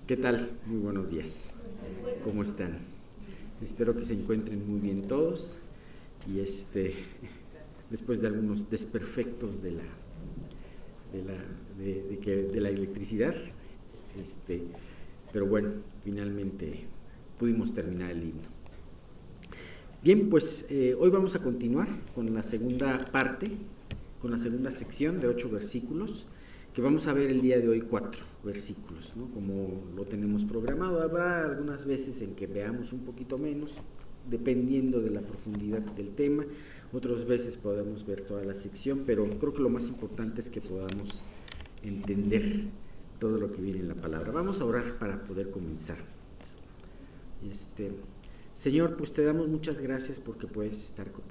¿Qué tal? Muy buenos días. ¿Cómo están? Espero que se encuentren muy bien todos y después de algunos desperfectos de la electricidad, pero bueno, finalmente pudimos terminar el himno. Bien, pues hoy vamos a continuar con la segunda parte, con la segunda sección de 8 versículos, que vamos a ver el día de hoy 4 versículos, ¿no? Como lo tenemos programado. Habrá algunas veces en que veamos un poquito menos, dependiendo de la profundidad del tema. Otras veces podemos ver toda la sección, pero creo que lo más importante es que podamos entender todo lo que viene en la palabra. Vamos a orar para poder comenzar. Señor, pues te damos muchas gracias porque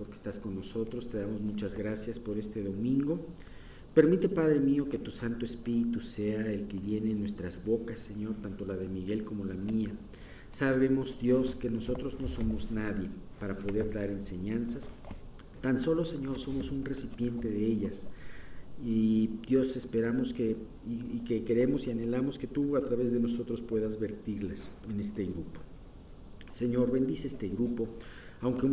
estás con nosotros. Te damos muchas gracias por este domingo. Permite, Padre mío, que tu Santo Espíritu sea el que llene nuestras bocas, Señor, tanto la de Miguel como la mía. Sabemos, Dios, que nosotros no somos nadie para poder dar enseñanzas. Tan solo, Señor, somos un recipiente de ellas. Y Dios, esperamos que queremos y anhelamos que tú a través de nosotros puedas vertirlas en este grupo. Señor, bendice este grupo, aunque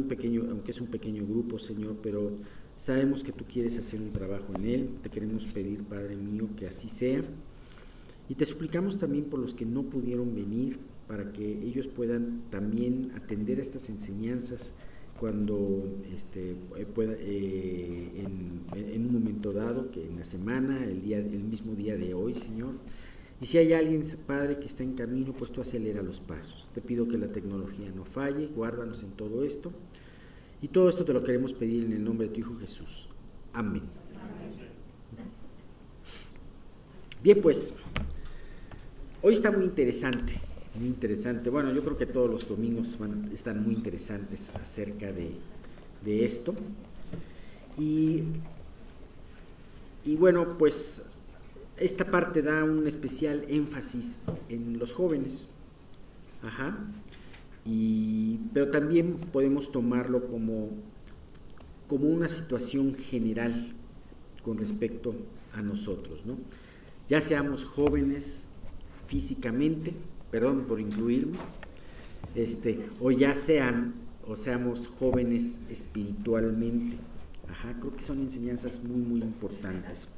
es un pequeño grupo, Señor, pero sabemos que tú quieres hacer un trabajo en él. Te queremos pedir, Padre mío, que así sea. Y te suplicamos también por los que no pudieron venir, para que ellos puedan también atender a estas enseñanzas cuando pueda, en un momento dado, que en la semana, el mismo día de hoy, Señor. Y si hay alguien, Padre, que está en camino, pues tú acelera los pasos. Te pido que la tecnología no falle, guárdanos en todo esto. Y todo esto te lo queremos pedir en el nombre de tu Hijo Jesús. Amén. Bien, pues, hoy está muy interesante, muy interesante. Bueno, yo creo que todos los domingos están muy interesantes acerca de esto. Y bueno, pues, esta parte da un especial énfasis en los jóvenes. Pero también podemos tomarlo como una situación general con respecto a nosotros, ¿no? Ya seamos jóvenes físicamente, perdón por incluirme, o seamos jóvenes espiritualmente. Creo que son enseñanzas muy, muy importantes.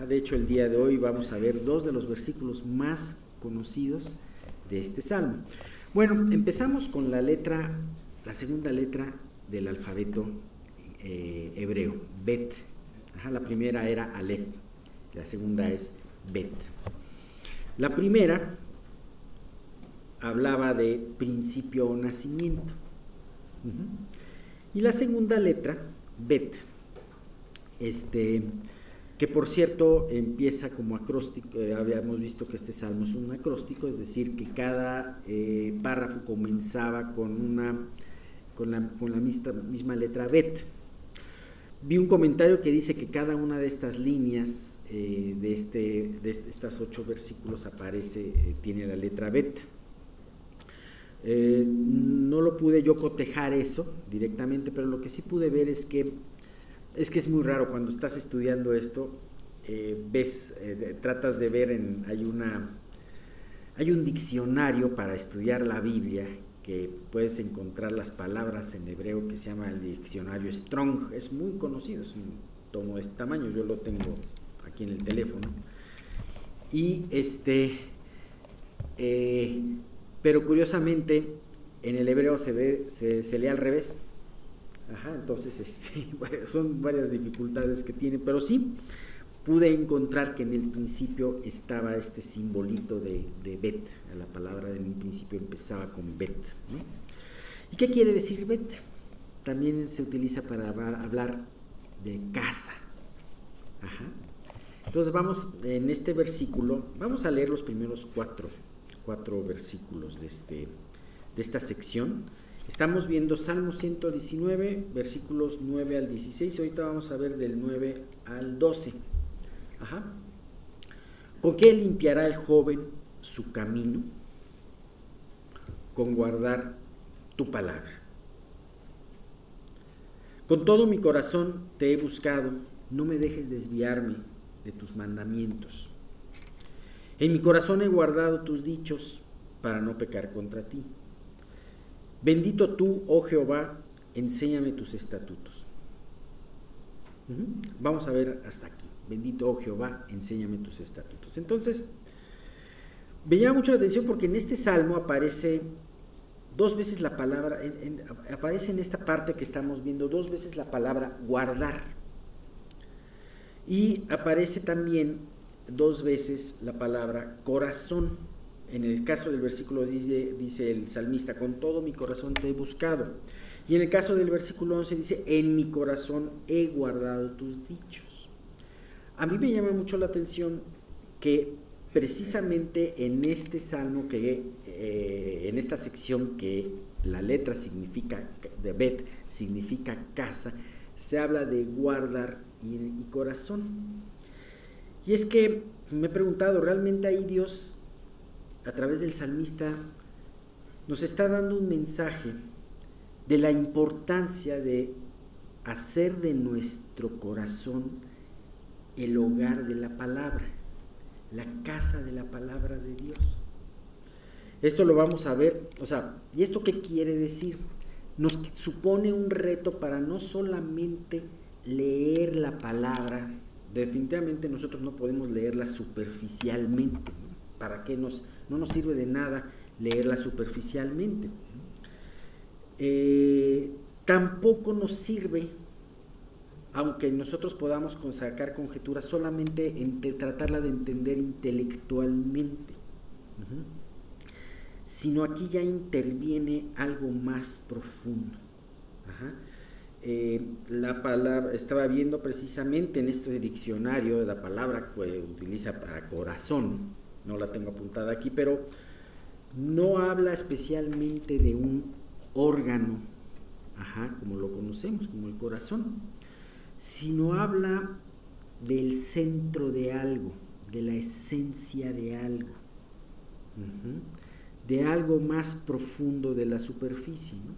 De hecho, el día de hoy vamos a ver 2 de los versículos más conocidos de este salmo. Bueno, empezamos con la segunda letra del alfabeto hebreo, Bet. La primera era Aleph, la segunda es Bet. La primera hablaba de principio o nacimiento. Y la segunda letra, Bet, que por cierto empieza como acróstico. Habíamos visto que este salmo es un acróstico, es decir, que cada párrafo comenzaba con la misma letra Bet. Vi un comentario que dice que cada una de estas líneas de estas 8 versículos tiene la letra Bet. No lo pude yo cotejar eso directamente, pero lo que sí pude ver es que es muy raro cuando estás estudiando esto. Tratas de ver, hay un diccionario para estudiar la Biblia, que puedes encontrar las palabras en hebreo, que se llama el diccionario Strong. Es muy conocido, es un tomo de este tamaño, yo lo tengo aquí en el teléfono. Y pero curiosamente en el hebreo se lee al revés. Entonces son varias dificultades que tiene, pero sí pude encontrar que en el principio estaba este simbolito de Bet. La palabra en un principio empezaba con Bet, ¿no? ¿Y qué quiere decir Bet? También se utiliza para hablar de casa. Entonces en este versículo, vamos a leer los primeros cuatro versículos de esta sección. Estamos viendo Salmo 119, versículos 9 al 16. Ahorita vamos a ver del 9 al 12. ¿Con qué limpiará el joven su camino? Con guardar tu palabra. Con todo mi corazón te he buscado, no me dejes desviarme de tus mandamientos. En mi corazón he guardado tus dichos para no pecar contra ti. Bendito tú, oh Jehová, enséñame tus estatutos. Vamos a ver hasta aquí. Bendito, oh Jehová, enséñame tus estatutos. Entonces, me llama mucho la atención porque en este salmo aparece 2 veces la palabra, aparece en esta parte que estamos viendo 2 veces la palabra guardar. Y aparece también 2 veces la palabra corazón. En el caso del versículo dice el salmista, con todo mi corazón te he buscado. Y en el caso del versículo 11 dice, en mi corazón he guardado tus dichos. A mí me llama mucho la atención que precisamente en este salmo, en esta sección que la letra significa, de Bet significa casa, se habla de guardar y corazón. Y es que me he preguntado, ¿realmente ahí Dios, a través del salmista, nos está dando un mensaje de la importancia de hacer de nuestro corazón el hogar de la palabra, la casa de la palabra de Dios? Esto lo vamos a ver, ¿y esto qué quiere decir? Nos supone un reto para no solamente leer la palabra. Definitivamente nosotros no podemos leerla superficialmente, ¿no? ¿Para qué no nos sirve de nada leerla superficialmente? Tampoco nos sirve, aunque nosotros podamos sacar conjeturas, solamente tratarla de entender intelectualmente, sino aquí ya interviene algo más profundo. La palabra, estaba viendo precisamente en este diccionario la palabra que utiliza para corazón, no la tengo apuntada aquí, pero no habla especialmente de un órgano, como lo conocemos, como el corazón, sino habla del centro de algo, de la esencia de algo, de algo más profundo de la superficie, ¿no?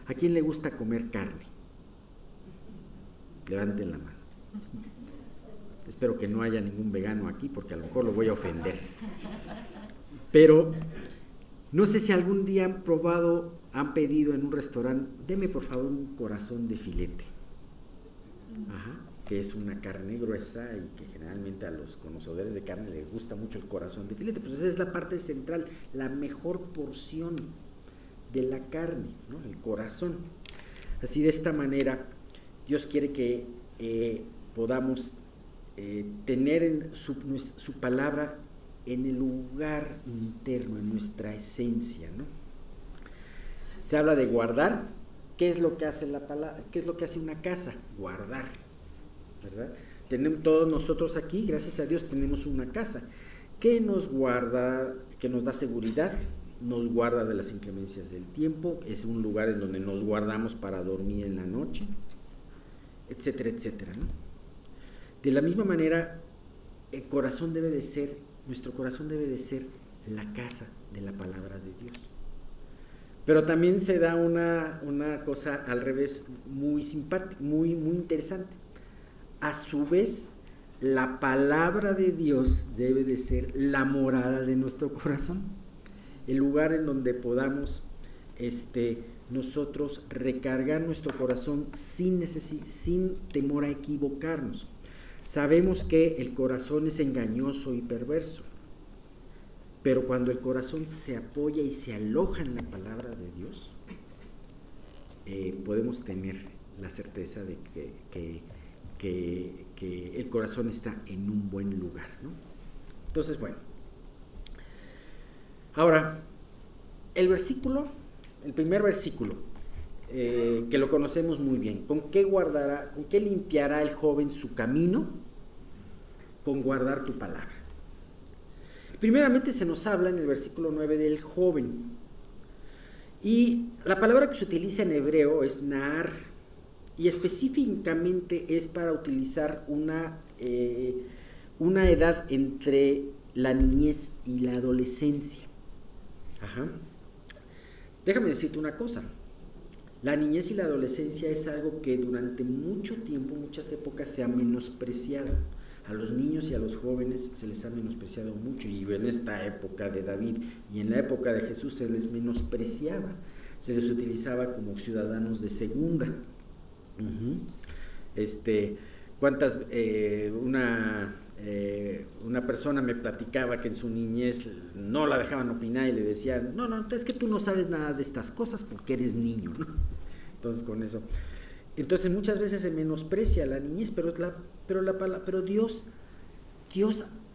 ¿A quién le gusta comer carne? Levanten la mano. Espero que no haya ningún vegano aquí porque a lo mejor lo voy a ofender. Pero no sé si algún día han pedido en un restaurante, deme por favor un corazón de filete. Que es una carne gruesa y que generalmente a los conocedores de carne les gusta mucho el corazón de filete. Pues esa es la parte central, la mejor porción de la carne, ¿no? El corazón. Así, de esta manera, Dios quiere que podamos tener en su palabra en el lugar interno, en nuestra esencia, ¿no? Se habla de guardar. ¿Qué es lo que hace la palabra? ¿Qué es lo que hace una casa? Guardar, ¿verdad? Tenemos todos nosotros aquí, gracias a Dios, tenemos una casa que nos guarda, que nos da seguridad, nos guarda de las inclemencias del tiempo, es un lugar en donde nos guardamos para dormir en la noche, etcétera, etcétera, ¿no? De la misma manera, nuestro corazón debe de ser la casa de la palabra de Dios. Pero también se da una cosa al revés muy simpática, muy interesante. A su vez, la palabra de Dios debe de ser la morada de nuestro corazón, el lugar en donde podamos nosotros recargar nuestro corazón sin temor a equivocarnos. Sabemos que el corazón es engañoso y perverso, pero cuando el corazón se apoya y se aloja en la palabra de Dios, podemos tener la certeza de que el corazón está en un buen lugar, ¿no? Entonces, bueno. Ahora, el primer versículo, que lo conocemos muy bien. ¿Con qué limpiará el joven su camino? Con guardar tu palabra. Primeramente se nos habla en el versículo 9 del joven. Y la palabra que se utiliza en hebreo es naar, y específicamente es para utilizar una edad entre la niñez y la adolescencia. Déjame decirte una cosa. La niñez y la adolescencia es algo que durante mucho tiempo, muchas épocas, se ha menospreciado. A los niños y a los jóvenes se les ha menospreciado mucho, y en esta época de David y en la época de Jesús se les menospreciaba, se les utilizaba como ciudadanos de segunda. Cuántas una persona me platicaba que en su niñez no la dejaban opinar y le decían, no, es que tú no sabes nada de estas cosas porque eres niño, ¿no? Entonces con eso, entonces muchas veces se menosprecia la niñez, pero Dios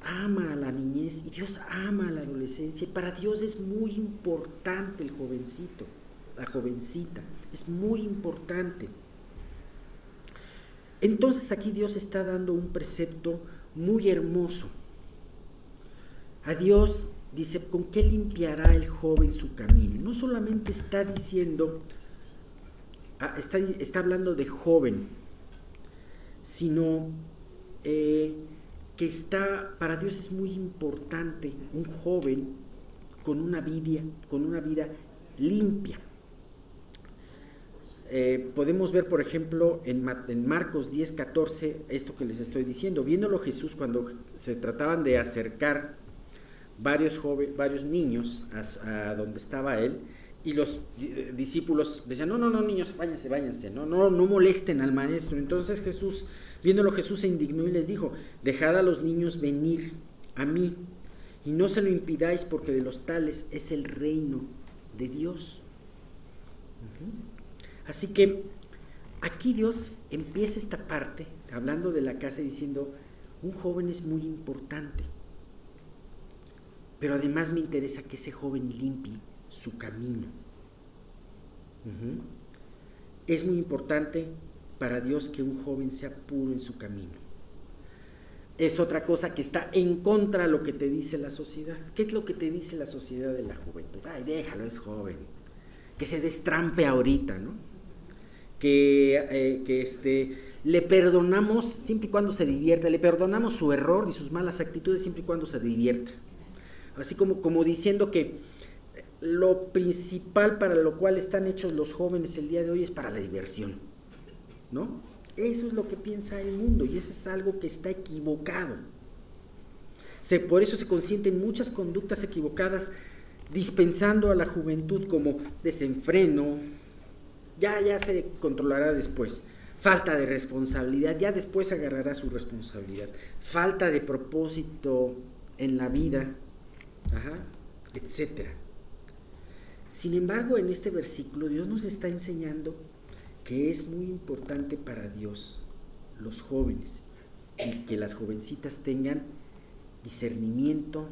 ama a la niñez y Dios ama a la adolescencia, y para Dios es muy importante el jovencito, la jovencita, es muy importante. Entonces aquí Dios está dando un precepto muy hermoso. A Dios dice, ¿con qué limpiará el joven su camino? No solamente está diciendo, está hablando de joven, sino que para Dios es muy importante un joven con una vida limpia. Podemos ver, por ejemplo, en Marcos 10:14, esto que les estoy diciendo. Viéndolo Jesús, cuando se trataban de acercar varios niños a donde estaba él, y los discípulos decían, no, niños, váyanse, no molesten al maestro. Entonces Jesús, viéndolo Jesús, se indignó y les dijo, dejad a los niños venir a mí, y no se lo impidáis, porque de los tales es el reino de Dios. Así que aquí Dios empieza esta parte, hablando de la casa, diciendo, un joven es muy importante, pero además me interesa que ese joven limpie su camino. Es muy importante para Dios que un joven sea puro en su camino. Es otra cosa que está en contra de lo que te dice la sociedad. ¿Qué es lo que te dice la sociedad de la juventud? Ay, déjalo, es joven, que se destrampe ahorita, ¿no? Que le perdonamos siempre y cuando se divierta, le perdonamos su error y sus malas actitudes siempre y cuando se divierta. Así como diciendo que lo principal para lo cual están hechos los jóvenes el día de hoy es para la diversión, ¿no? Eso es lo que piensa el mundo, y eso es algo que está equivocado. Por eso se consienten muchas conductas equivocadas, dispensando a la juventud como desenfreno, ya se controlará después, falta de responsabilidad, ya después agarrará su responsabilidad, falta de propósito en la vida, etcétera. Sin embargo, en este versículo Dios nos está enseñando que es muy importante para Dios los jóvenes, y que las jovencitas tengan discernimiento,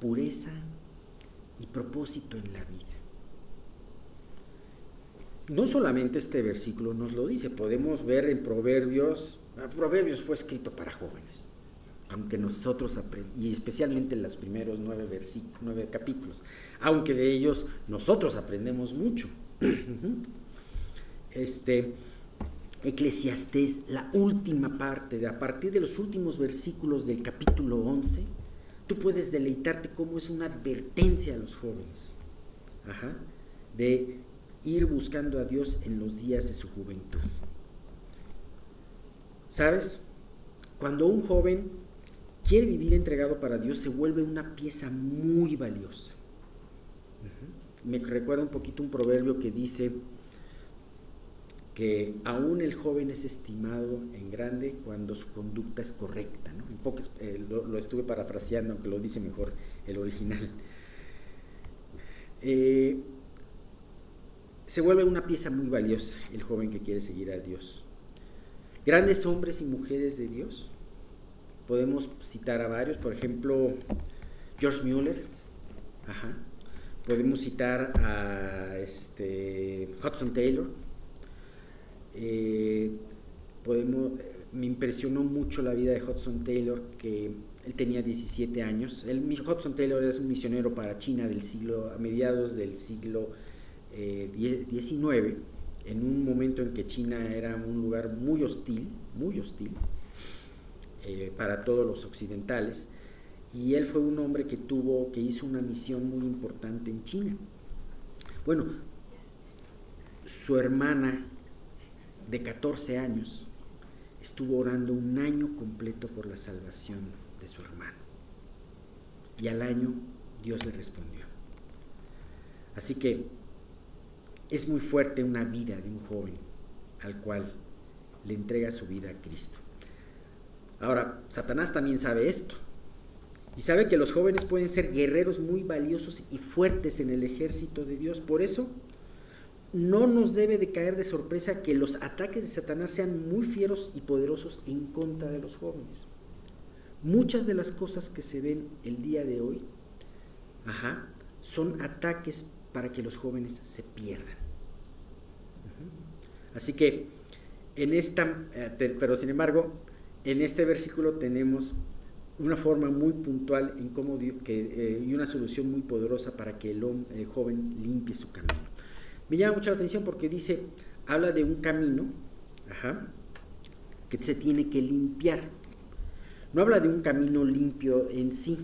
pureza y propósito en la vida. No solamente este versículo nos lo dice, podemos ver en Proverbios. Proverbios fue escrito para jóvenes, aunque nosotros y especialmente en los primeros 9 capítulos, aunque de ellos nosotros aprendemos mucho. Eclesiastés, la última parte, a partir de los últimos versículos del capítulo 11, tú puedes deleitarte cómo es una advertencia a los jóvenes, de ir buscando a Dios en los días de su juventud. ¿Sabes? Cuando un joven quiere vivir entregado para Dios, se vuelve una pieza muy valiosa. Me recuerda un poquito un proverbio que dice que aún el joven es estimado en grande cuando su conducta es correcta, ¿no? Lo estuve parafraseando, aunque lo dice mejor el original. Se vuelve una pieza muy valiosa el joven que quiere seguir a Dios. Grandes hombres y mujeres de Dios, podemos citar a varios, por ejemplo, George Mueller, podemos citar a Hudson Taylor. Me impresionó mucho la vida de Hudson Taylor, que él tenía 17 años. Hudson Taylor es un misionero para China a mediados del siglo XIX, en un momento en que China era un lugar muy hostil para todos los occidentales, y él fue un hombre que hizo una misión muy importante en China. Bueno, su hermana de 14 años estuvo orando un año completo por la salvación de su hermano. Y al año Dios le respondió. Así que es muy fuerte una vida de un joven al cual le entrega su vida a Cristo. Ahora, Satanás también sabe esto. Y sabe que los jóvenes pueden ser guerreros muy valiosos y fuertes en el ejército de Dios. Por eso, no nos debe de caer de sorpresa que los ataques de Satanás sean muy fieros y poderosos en contra de los jóvenes. Muchas de las cosas que se ven el día de hoy, son ataques para que los jóvenes se pierdan. Así que, pero sin embargo, en este versículo tenemos una forma muy puntual en cómo y una solución muy poderosa para que el joven limpie su camino. Me llama mucho la atención porque habla de un camino que se tiene que limpiar. No habla de un camino limpio en sí,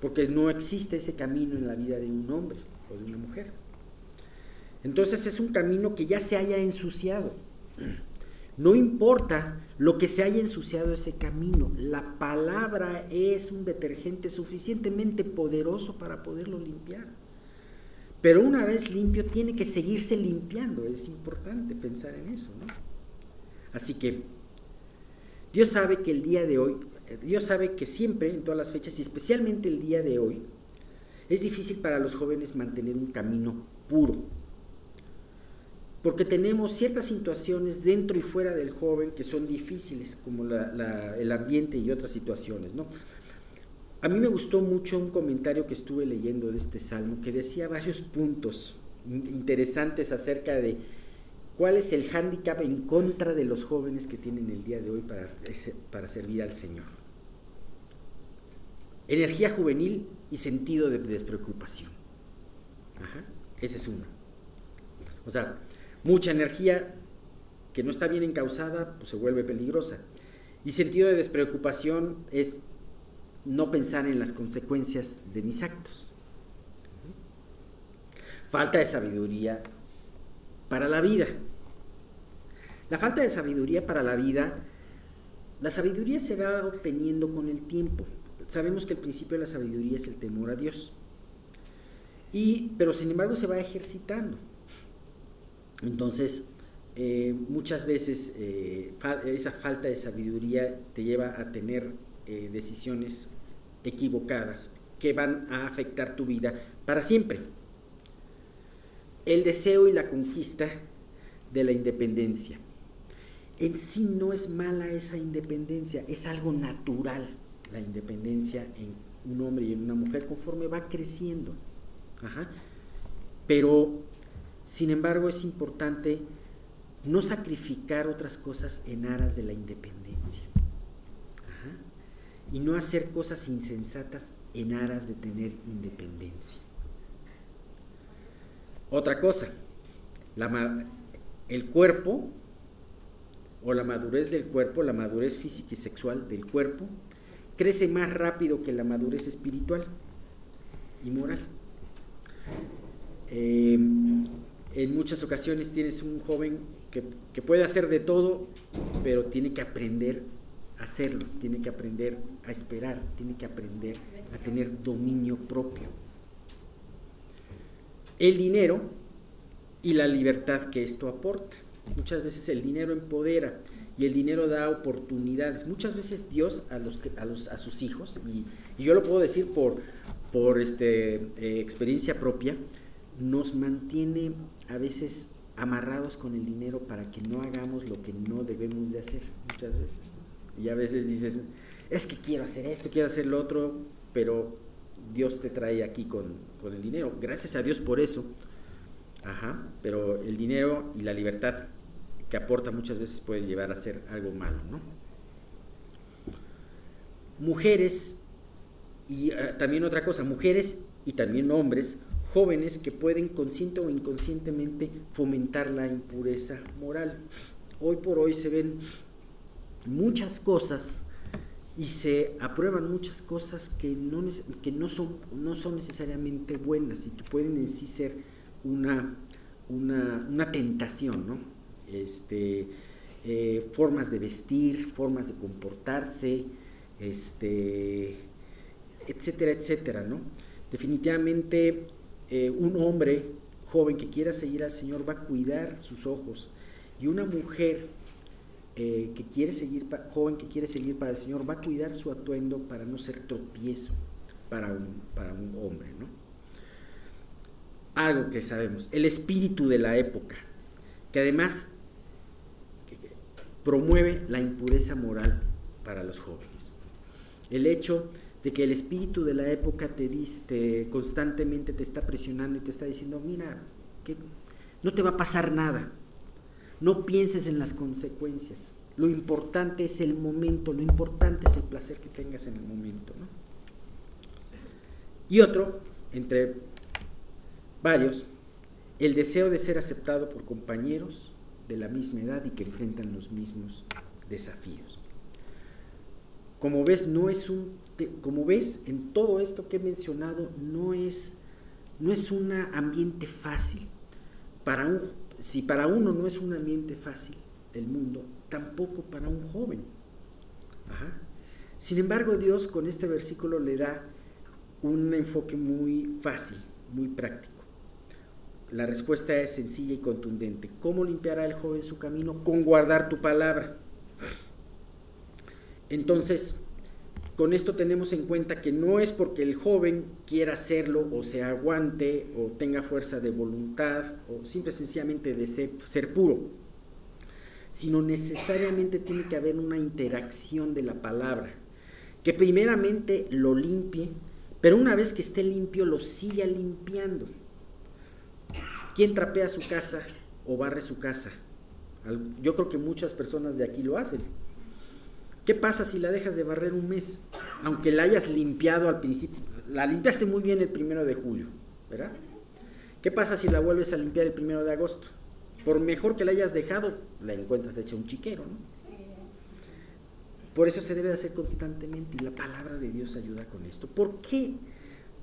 porque no existe ese camino en la vida de un hombre o de una mujer. Entonces es un camino que ya se haya ensuciado. No importa lo que se haya ensuciado ese camino, la palabra es un detergente suficientemente poderoso para poderlo limpiar. Pero una vez limpio, tiene que seguirse limpiando. Es importante pensar en eso, ¿no? Así que Dios sabe que el día de hoy, Dios sabe que siempre, en todas las fechas, y especialmente el día de hoy, es difícil para los jóvenes mantener un camino puro. Porque tenemos ciertas situaciones dentro y fuera del joven que son difíciles, como el ambiente y otras situaciones, ¿no? A mí me gustó mucho un comentario que estuve leyendo de este salmo que decía varios puntos interesantes acerca de cuál es el hándicap en contra de los jóvenes que tienen el día de hoy para servir al Señor. Energía juvenil y sentido de despreocupación. Ese es uno. O sea, mucha energía que no está bien encauzada, pues se vuelve peligrosa. Y sentido de despreocupación es no pensar en las consecuencias de mis actos. Falta de sabiduría para la vida. La falta de sabiduría para la vida, la sabiduría se va obteniendo con el tiempo. Sabemos que el principio de la sabiduría es el temor a Dios. Pero sin embargo se va ejercitando. Entonces, muchas veces esa falta de sabiduría te lleva a tener decisiones equivocadas que van a afectar tu vida para siempre. El deseo y la conquista de la independencia. En sí no es mala esa independencia, es algo natural la independencia en un hombre y en una mujer conforme va creciendo. Pero, sin embargo, es importante no sacrificar otras cosas en aras de la independencia. Y no hacer cosas insensatas en aras de tener independencia. Otra cosa, el cuerpo o la madurez del cuerpo, la madurez física y sexual del cuerpo, crece más rápido que la madurez espiritual y moral. En muchas ocasiones tienes un joven que puede hacer de todo, pero tiene que aprender a hacerlo, tiene que aprender a esperar, tiene que aprender a tener dominio propio. El dinero y la libertad que esto aporta. Muchas veces el dinero empodera y el dinero da oportunidades. Muchas veces Dios a sus hijos, y yo lo puedo decir por experiencia propia, nos mantiene a veces amarrados con el dinero para que no hagamos lo que no debemos de hacer, muchas veces, ¿no? Y a veces dices, es que quiero hacer esto, quiero hacer lo otro, pero Dios te trae aquí con el dinero. Gracias a Dios por eso. Pero el dinero y la libertad que aporta muchas veces puede llevar a ser algo malo, ¿no? Mujeres, y también otra cosa, mujeres y también hombres, jóvenes que pueden consciente o inconscientemente fomentar la impureza moral. Hoy por hoy se ven muchas cosas y se aprueban muchas cosas que no son necesariamente buenas y que pueden en sí ser una tentación, ¿no? formas de vestir, formas de comportarse, etcétera, etcétera, ¿no? Definitivamente un hombre joven que quiera seguir al Señor va a cuidar sus ojos, y una mujer joven que quiere seguir para el Señor va a cuidar su atuendo para no ser tropiezo para un hombre, ¿no? Algo que sabemos, el espíritu de la época, que además promueve la impureza moral para los jóvenes. El hecho de que el espíritu de la época constantemente te está presionando y te está diciendo, mira, que no te va a pasar nada, no pienses en las consecuencias, lo importante es el momento, lo importante es el placer que tengas en el momento, ¿no? Y otro, entre varios, el deseo de ser aceptado por compañeros de la misma edad y que enfrentan los mismos desafíos. Como ves, en todo esto que he mencionado, no es un ambiente fácil. Si para uno no es un ambiente fácil el mundo, tampoco para un joven. Ajá. Sin embargo, Dios con este versículo le da un enfoque muy fácil, muy práctico. La respuesta es sencilla y contundente. ¿Cómo limpiará el joven su camino? Con guardar tu palabra. Entonces, con esto tenemos en cuenta que no es porque el joven quiera hacerlo o se aguante o tenga fuerza de voluntad o simple sencillamente de ser puro, sino necesariamente tiene que haber una interacción de la palabra, que primeramente lo limpie, pero una vez que esté limpio lo siga limpiando. ¿Quién trapea su casa o barre su casa? Yo creo que muchas personas de aquí lo hacen. ¿Qué pasa si la dejas de barrer un mes? Aunque la hayas limpiado al principio, la limpiaste muy bien el 1 de julio, ¿verdad? ¿Qué pasa si la vuelves a limpiar el 1 de agosto? Por mejor que la hayas dejado, la encuentras hecha un chiquero, ¿no? Por eso se debe de hacer constantemente, y la palabra de Dios ayuda con esto. ¿Por qué?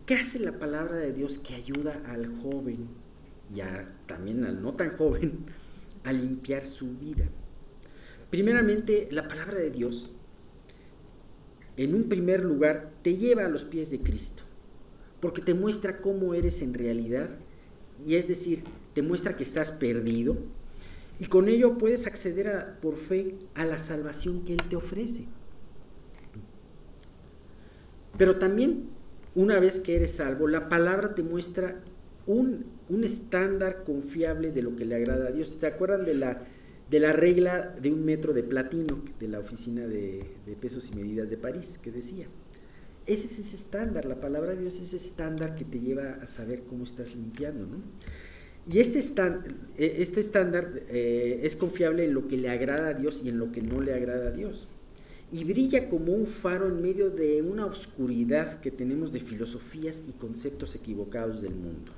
¿Qué hace la palabra de Dios que ayuda al joven y también al no tan joven a limpiar su vida? Primeramente, la palabra de Dios, en un primer lugar, te lleva a los pies de Cristo, porque te muestra cómo eres en realidad, y es decir, te muestra que estás perdido, y con ello puedes acceder por fe a la salvación que Él te ofrece. Pero también, una vez que eres salvo, la palabra te muestra un estándar confiable de lo que le agrada a Dios. ¿Se acuerdan de la regla de 1 metro de platino de la oficina de pesos y medidas de París, que decía? Ese es ese estándar, la palabra de Dios es ese estándar que te lleva a saber cómo estás limpiando, ¿no? Y este estándar es confiable en lo que le agrada a Dios y en lo que no le agrada a Dios. Y brilla como un faro en medio de una oscuridad que tenemos de filosofías y conceptos equivocados del mundo.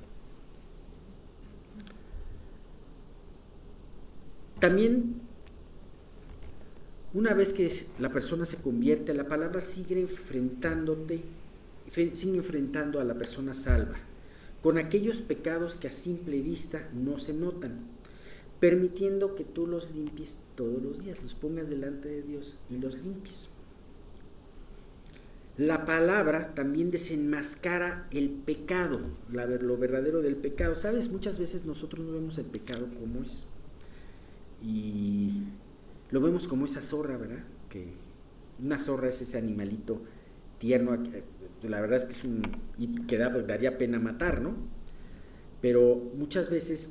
También, una vez que la persona se convierte, la palabra sigue enfrentando a la persona salva con aquellos pecados que a simple vista no se notan, permitiendo que tú los limpies todos los días, los pongas delante de Dios y los limpies. La palabra también desenmascara el pecado, lo verdadero del pecado. ¿Sabes? Muchas veces nosotros no vemos el pecado como es. Y lo vemos como esa zorra, ¿verdad? Que una zorra es ese animalito tierno, la verdad es que daría pena matar, ¿no? Pero muchas veces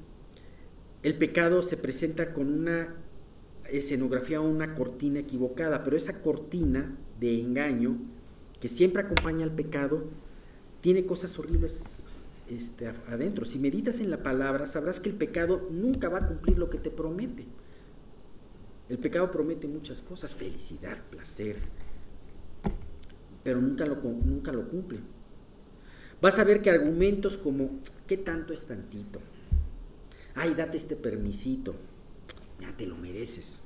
el pecado se presenta con una escenografía o una cortina equivocada, pero esa cortina de engaño que siempre acompaña al pecado tiene cosas horribles adentro. Si meditas en la palabra, sabrás que el pecado nunca va a cumplir lo que te promete. El pecado promete muchas cosas, felicidad, placer, pero nunca lo cumple. Vas a ver que argumentos como, ¿qué tanto es tantito? Ay, date este permisito, ya te lo mereces.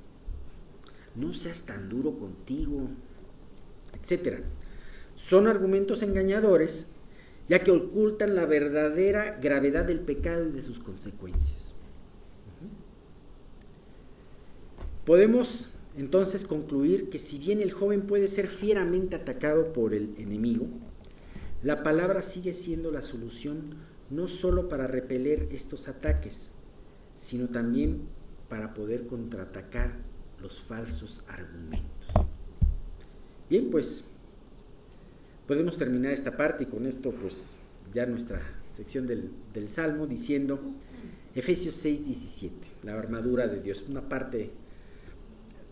No seas tan duro contigo, etcétera. Son argumentos engañadores, ya que ocultan la verdadera gravedad del pecado y de sus consecuencias. Podemos entonces concluir que si bien el joven puede ser fieramente atacado por el enemigo, la palabra sigue siendo la solución no solo para repeler estos ataques, sino también para poder contraatacar los falsos argumentos. Bien, pues podemos terminar esta parte y con esto pues ya nuestra sección del Salmo diciendo Efesios 6:17, la armadura de Dios,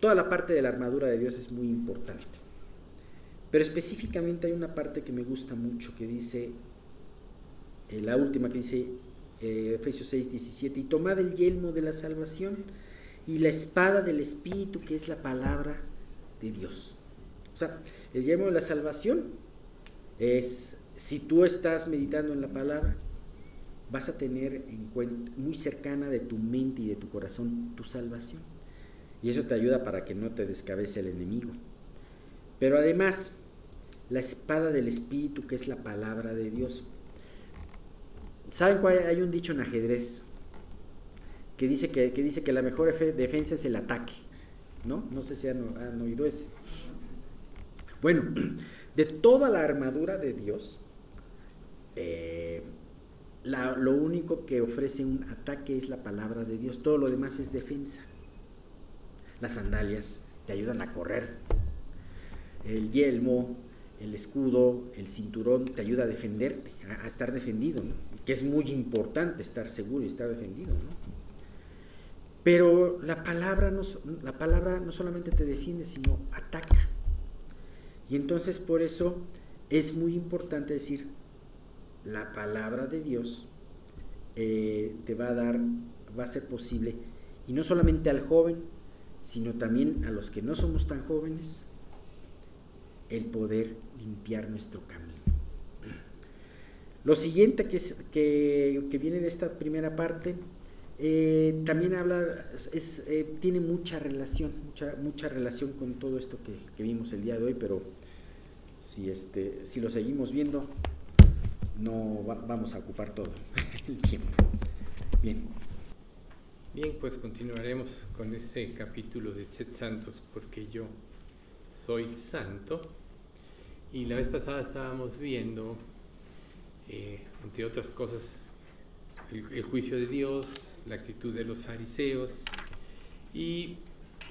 toda la parte de la armadura de Dios es muy importante, pero específicamente hay una parte que me gusta mucho que dice, la última que dice Efesios 6:17, y tomad el yelmo de la salvación y la espada del Espíritu, que es la palabra de Dios. O sea, el yelmo de la salvación es, si tú estás meditando en la palabra, vas a tener en cuenta, muy cercana de tu mente y de tu corazón, tu salvación. Y eso te ayuda para que no te descabece el enemigo. Pero además, la espada del Espíritu, que es la palabra de Dios. ¿Saben cuál? Hay un dicho en ajedrez que dice que la mejor defensa es el ataque, ¿no? No sé si han oído ese. Bueno, de toda la armadura de Dios, lo único que ofrece un ataque es la palabra de Dios. Todo lo demás es defensa. Las sandalias te ayudan a correr. El yelmo, el escudo, el cinturón te ayuda a defenderte, a estar defendido, ¿no? Que es muy importante estar seguro y estar defendido, ¿no? Pero la palabra no solamente te defiende, sino ataca. Y entonces por eso es muy importante decir, la palabra de Dios te va a ser posible, y no solamente al joven, sino también a los que no somos tan jóvenes, el poder limpiar nuestro camino. Lo siguiente que viene de esta primera parte, también tiene mucha relación con todo esto que vimos el día de hoy, pero si lo seguimos viendo, no vamos a ocupar todo el tiempo. Bien, pues continuaremos con este capítulo de Sed Santos, porque yo soy santo. Y la vez pasada estábamos viendo, entre otras cosas, el juicio de Dios, la actitud de los fariseos. Y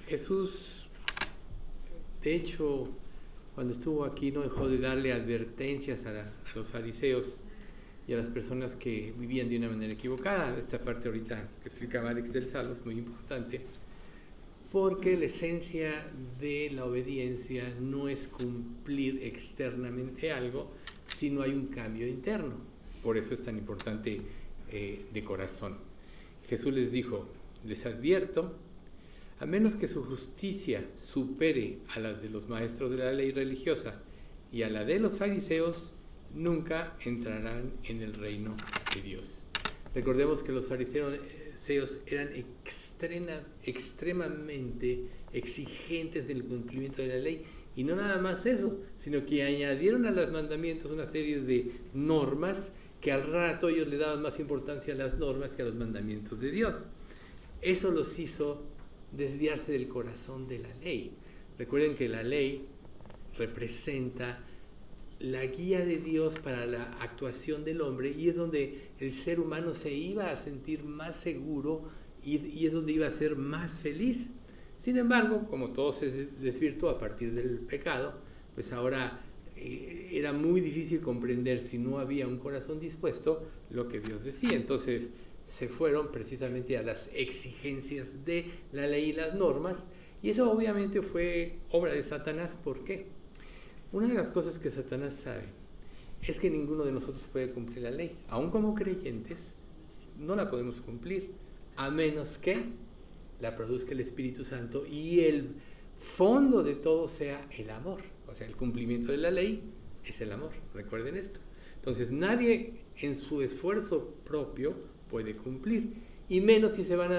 Jesús, de hecho, cuando estuvo aquí, no dejó de darle advertencias a los fariseos y a las personas que vivían de una manera equivocada. Esta parte ahorita que explicaba Alex del Salmo es muy importante, porque la esencia de la obediencia no es cumplir externamente algo, sino hay un cambio interno. Por eso es tan importante de corazón. Jesús les dijo, les advierto, a menos que su justicia supere a la de los maestros de la ley religiosa y a la de los fariseos, nunca entrarán en el reino de Dios. Recordemos que los fariseos eran extremadamente exigentes del cumplimiento de la ley, y no nada más eso, sino que añadieron a los mandamientos una serie de normas que al rato ellos le daban más importancia a las normas que a los mandamientos de Dios. Eso los hizo desviarse del corazón de la ley. Recuerden que la ley representa la guía de Dios para la actuación del hombre, y es donde el ser humano se iba a sentir más seguro y es donde iba a ser más feliz. Sin embargo, como todo se desvirtuó a partir del pecado, pues ahora era muy difícil comprender, si no había un corazón dispuesto, lo que Dios decía. Entonces se fueron precisamente a las exigencias de la ley y las normas, y eso obviamente fue obra de Satanás. ¿Por qué? Una de las cosas que Satanás sabe es que ninguno de nosotros puede cumplir la ley. Aún como creyentes, no la podemos cumplir, a menos que la produzca el Espíritu Santo y el fondo de todo sea el amor. O sea, el cumplimiento de la ley es el amor. Recuerden esto. Entonces, nadie en su esfuerzo propio puede cumplir, y menos si se van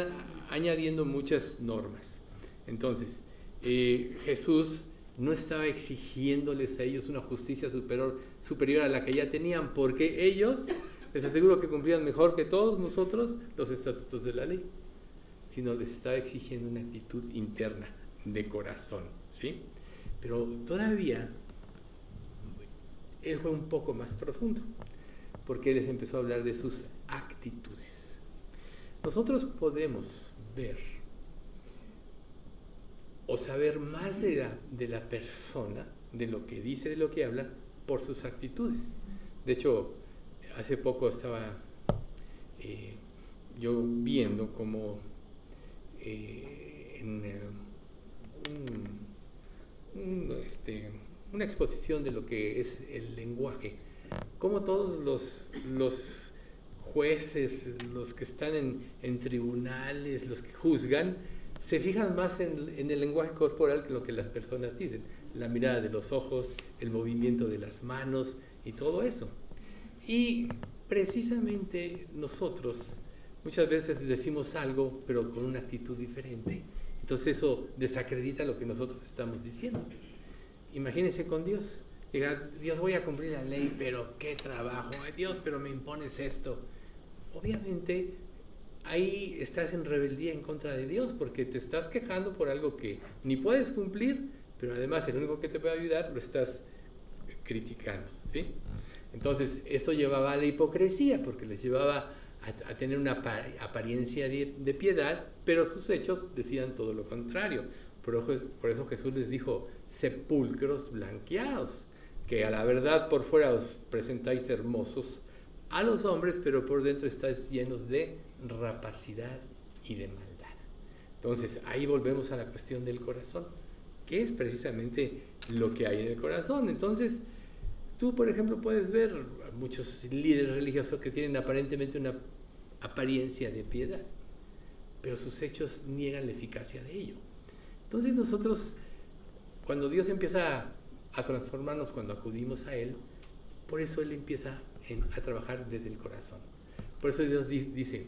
añadiendo muchas normas. Entonces, Jesús no estaba exigiéndoles a ellos una justicia superior a la que ya tenían, porque ellos, les aseguro que cumplían mejor que todos nosotros los estatutos de la ley. sino les estaba exigiendo una actitud interna de corazón, ¿sí? Pero todavía él fue un poco más profundo, porque él les empezó a hablar de sus actitudes. Nosotros podemos ver o saber más de la persona, de lo que dice, de lo que habla, por sus actitudes. De hecho, hace poco estaba yo viendo como una exposición de lo que es el lenguaje, como todos los jueces, los que están en tribunales, los que juzgan, se fijan más en el lenguaje corporal que lo que las personas dicen, la mirada de los ojos, el movimiento de las manos y todo eso. Y precisamente nosotros muchas veces decimos algo, pero con una actitud diferente. Entonces eso desacredita lo que nosotros estamos diciendo. Imagínense con Dios. Llegar, Dios, voy a cumplir la ley, pero qué trabajo. Ay, Dios, pero me impones esto. Obviamente ahí estás en rebeldía en contra de Dios, porque te estás quejando por algo que ni puedes cumplir, pero además el único que te puede ayudar lo estás criticando, ¿sí? Entonces esto llevaba a la hipocresía, porque les llevaba a tener una apariencia de piedad, pero sus hechos decían todo lo contrario. Por eso Jesús les dijo, sepulcros blanqueados, que a la verdad por fuera os presentáis hermosos a los hombres, pero por dentro estáis llenos de rapacidad y de maldad. Entonces ahí volvemos a la cuestión del corazón, que es precisamente lo que hay en el corazón. Entonces tú, por ejemplo, puedes ver a muchos líderes religiosos que tienen aparentemente una apariencia de piedad, pero sus hechos niegan la eficacia de ello. Entonces nosotros, cuando Dios empieza a transformarnos, cuando acudimos a Él, por eso Él empieza a trabajar desde el corazón. Por eso Dios dice,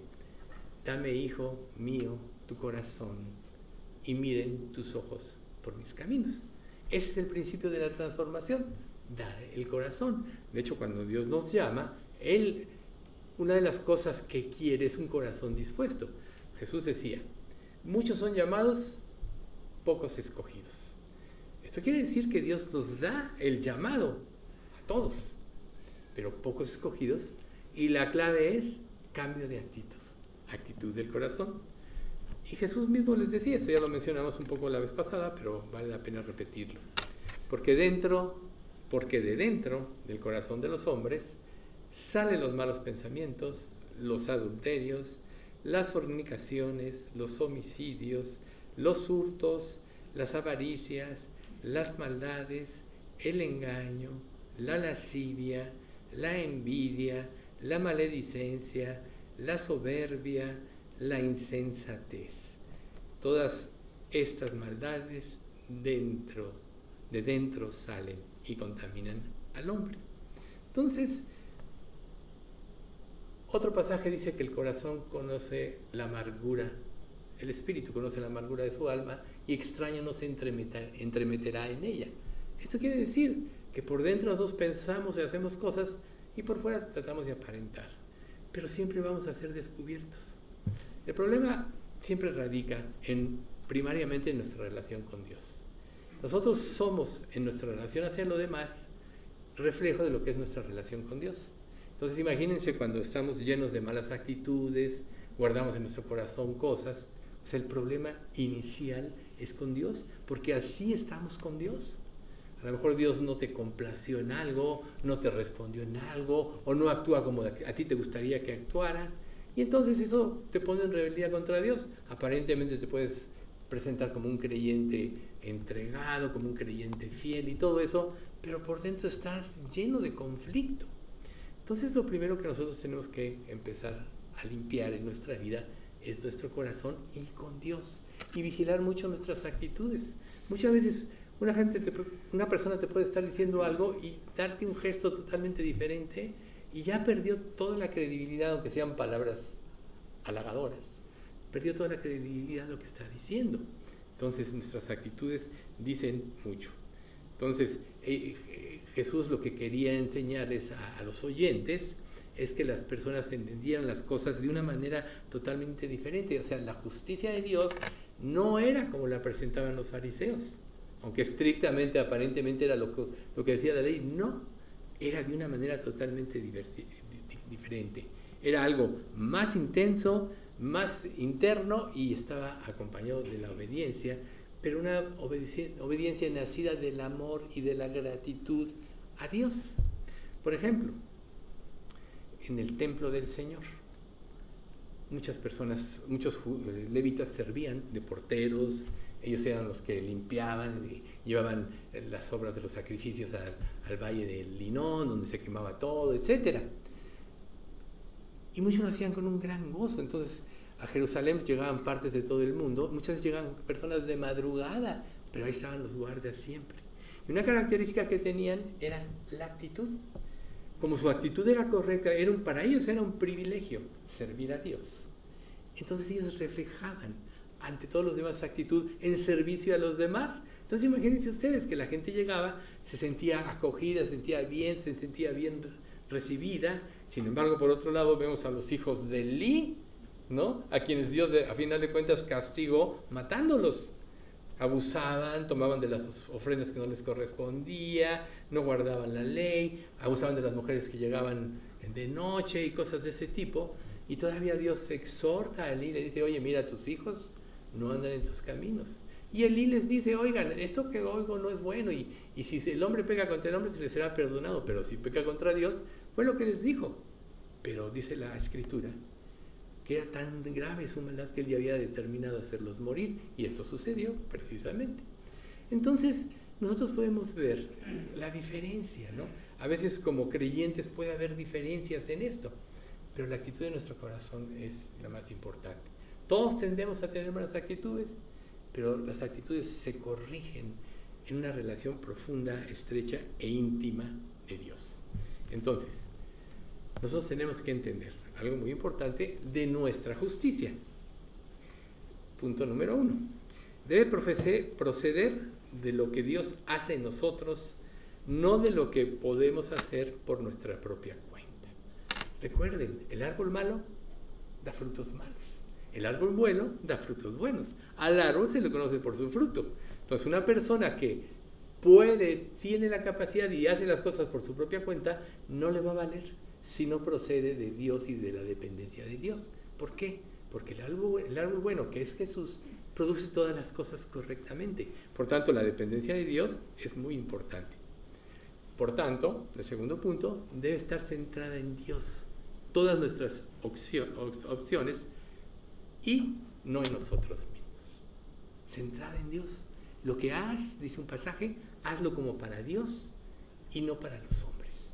dame, hijo mío, tu corazón, y miren tus ojos por mis caminos. Ese es el principio de la transformación, dar el corazón. De hecho, cuando Dios nos llama, Él, una de las cosas que quiere es un corazón dispuesto. Jesús decía, muchos son llamados, pocos escogidos. Esto quiere decir que Dios nos da el llamado a todos, pero pocos escogidos, y la clave es cambio de actitud del corazón. Y Jesús mismo les decía, esto ya lo mencionamos un poco la vez pasada, pero vale la pena repetirlo, porque de dentro del corazón de los hombres salen los malos pensamientos, los adulterios, las fornicaciones, los homicidios, los hurtos, las avaricias, las maldades, el engaño, la lascivia, la envidia, la maledicencia, la soberbia, la insensatez. Todas estas maldades de dentro salen y contaminan al hombre. Entonces, otro pasaje dice que el corazón conoce la amargura, el espíritu conoce la amargura de su alma y extraño no se entremeterá en ella. Esto quiere decir que por dentro nosotros pensamos y hacemos cosas y por fuera tratamos de aparentar, pero siempre vamos a ser descubiertos. El problema siempre radica primariamente en nuestra relación con Dios. Nosotros somos, en nuestra relación hacia lo demás, reflejo de lo que es nuestra relación con Dios. Entonces imagínense cuando estamos llenos de malas actitudes, guardamos en nuestro corazón cosas, o sea, el problema inicial es con Dios, porque así estamos con Dios. A lo mejor Dios no te complació en algo, no te respondió en algo, o no actúa como a ti te gustaría que actuaras, y entonces eso te pone en rebeldía contra Dios. Aparentemente te puedes presentar como un creyente entregado, como un creyente fiel y todo eso, pero por dentro estás lleno de conflicto. Entonces lo primero que nosotros tenemos que empezar a limpiar en nuestra vida es nuestro corazón y con Dios, y vigilar mucho nuestras actitudes. Muchas veces una persona te puede estar diciendo algo y darte un gesto totalmente diferente y ya perdió toda la credibilidad, aunque sean palabras halagadoras. Perdió toda la credibilidad de lo que está diciendo. Entonces nuestras actitudes dicen mucho. Entonces, Jesús lo que quería enseñarles a los oyentes es que las personas entendieran las cosas de una manera totalmente diferente. O sea, la justicia de Dios no era como la presentaban los fariseos, aunque estrictamente, aparentemente era lo que decía la ley. No, era de una manera totalmente diferente. Era algo más intenso, más interno, y estaba acompañado de la obediencia, pero una obediencia nacida del amor y de la gratitud a Dios. Por ejemplo, en el templo del Señor, muchos levitas servían de porteros. Ellos eran los que limpiaban y llevaban las obras de los sacrificios al valle del Linón, donde se quemaba todo, etc. Y muchos lo hacían con un gran gozo. Entonces, a Jerusalén llegaban partes de todo el mundo. Muchas veces llegaban personas de madrugada, pero ahí estaban los guardias siempre. Y una característica que tenían era la actitud. Como su actitud era correcta, para ellos era un privilegio servir a Dios. Entonces ellos reflejaban ante todos los demás actitud en servicio a los demás. Entonces imagínense ustedes que la gente llegaba, se sentía acogida, se sentía bien recibida. Sin embargo, por otro lado, vemos a los hijos de Elí, ¿no? A quienes Dios, a final de cuentas, castigó matándolos. Abusaban, tomaban de las ofrendas que no les correspondía, no guardaban la ley, abusaban de las mujeres que llegaban de noche y cosas de ese tipo. Y todavía Dios exhorta a Elí, le dice: oye, mira, tus hijos no andan en tus caminos. Y Elí les dice: oigan, esto que oigo no es bueno, y si el hombre peca contra el hombre, se le será perdonado, pero si peca contra Dios, fue lo que les dijo. Pero dice la Escritura que era tan grave su maldad que él ya había determinado hacerlos morir, y esto sucedió precisamente. Entonces, nosotros podemos ver la diferencia, ¿no? A veces como creyentes puede haber diferencias en esto, pero la actitud de nuestro corazón es la más importante. Todos tendemos a tener malas actitudes, pero las actitudes se corrigen en una relación profunda, estrecha e íntima de Dios. Entonces, nosotros tenemos que entender algo muy importante de nuestra justicia. Punto número 1. Debe proceder de lo que Dios hace en nosotros, no de lo que podemos hacer por nuestra propia cuenta. Recuerden, el árbol malo da frutos malos. El árbol bueno da frutos buenos. Al árbol se le conoce por su fruto. Entonces, una persona que tiene la capacidad y hace las cosas por su propia cuenta, no le va a valer si no procede de Dios y de la dependencia de Dios. ¿Por qué? Porque el árbol bueno, que es Jesús, produce todas las cosas correctamente. Por tanto, la dependencia de Dios es muy importante. Por tanto, el segundo punto, debe estar centrada en Dios. Todas nuestras opciones, y no en nosotros mismos. Centrada en Dios. Lo que hagas, dice un pasaje, hazlo como para Dios y no para los hombres.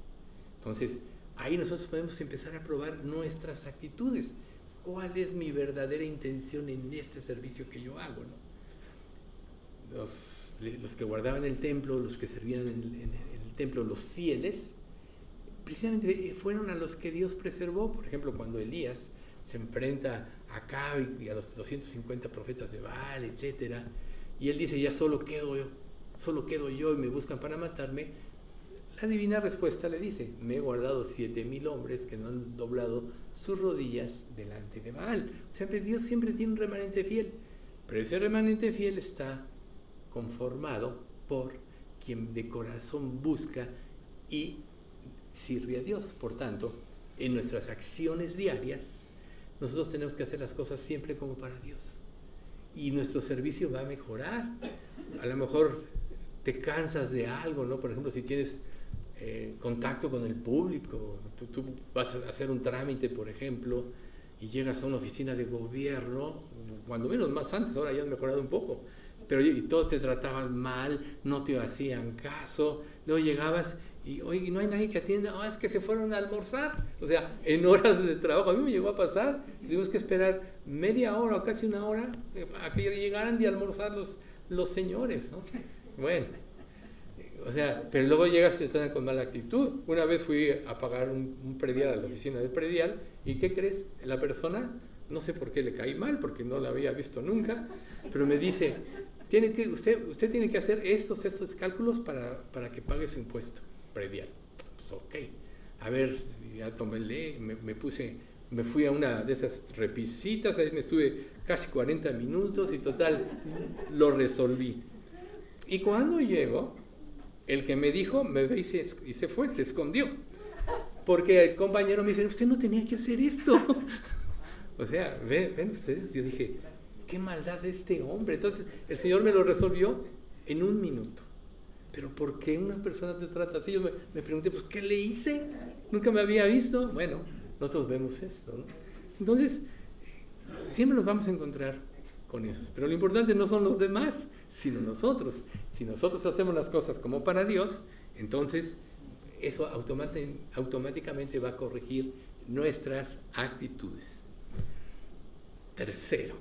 Entonces, ahí nosotros podemos empezar a probar nuestras actitudes. ¿Cuál es mi verdadera intención en este servicio que yo hago, ¿no? Los que guardaban el templo, los que servían en el templo, los fieles, precisamente fueron a los que Dios preservó. Por ejemplo, cuando Elías se enfrenta a Acab y a los 250 profetas de Baal, etc. Y él dice: ya solo quedo yo y me buscan para matarme. La divina respuesta le dice: me he guardado 7,000 hombres que no han doblado sus rodillas delante de Baal. O sea, Dios siempre tiene un remanente fiel, pero ese remanente fiel está conformado por quien de corazón busca y sirve a Dios. Por tanto, en nuestras acciones diarias, nosotros tenemos que hacer las cosas siempre como para Dios. Y nuestro servicio va a mejorar. A lo mejor te cansas de algo, ¿no? Por ejemplo, si tienes contacto con el público, tú vas a hacer un trámite, por ejemplo, y llegas a una oficina de gobierno, cuando menos más antes, ahora ya han mejorado un poco, pero y todos te trataban mal, no te hacían caso, luego llegabas y oye, no hay nadie que atienda, es que se fueron a almorzar, o sea, en horas de trabajo. A mí me llegó a pasar, tuvimos que esperar media hora o casi una hora a que llegaran de almorzar los señores, ¿no? Bueno, o sea, pero luego llegas y están con mala actitud. Una vez fui a pagar un predial a la oficina del predial, y ¿qué crees? La persona, no sé por qué le caí mal, porque no la había visto nunca, pero me dice: usted tiene que hacer estos cálculos para que pague su impuesto predial. Pues ok, a ver, ya me fui a una de esas repisitas, ahí me estuve casi 40 minutos y total, lo resolví. Y cuando llego, el que me dijo, me ve y se fue, se escondió. Porque el compañero me dice, usted no tenía que hacer esto. O sea, ven ustedes, yo dije, qué maldad de este hombre. Entonces, el Señor me lo resolvió en 1 minuto. Pero ¿por qué una persona te trata así? Yo me pregunté, pues, ¿qué le hice? Nunca me había visto. Bueno, nosotros vemos esto, ¿no? Entonces, siempre nos vamos a encontrar con esos. Pero lo importante no son los demás, sino nosotros. Si nosotros hacemos las cosas como para Dios, entonces eso automáticamente va a corregir nuestras actitudes. Tercero,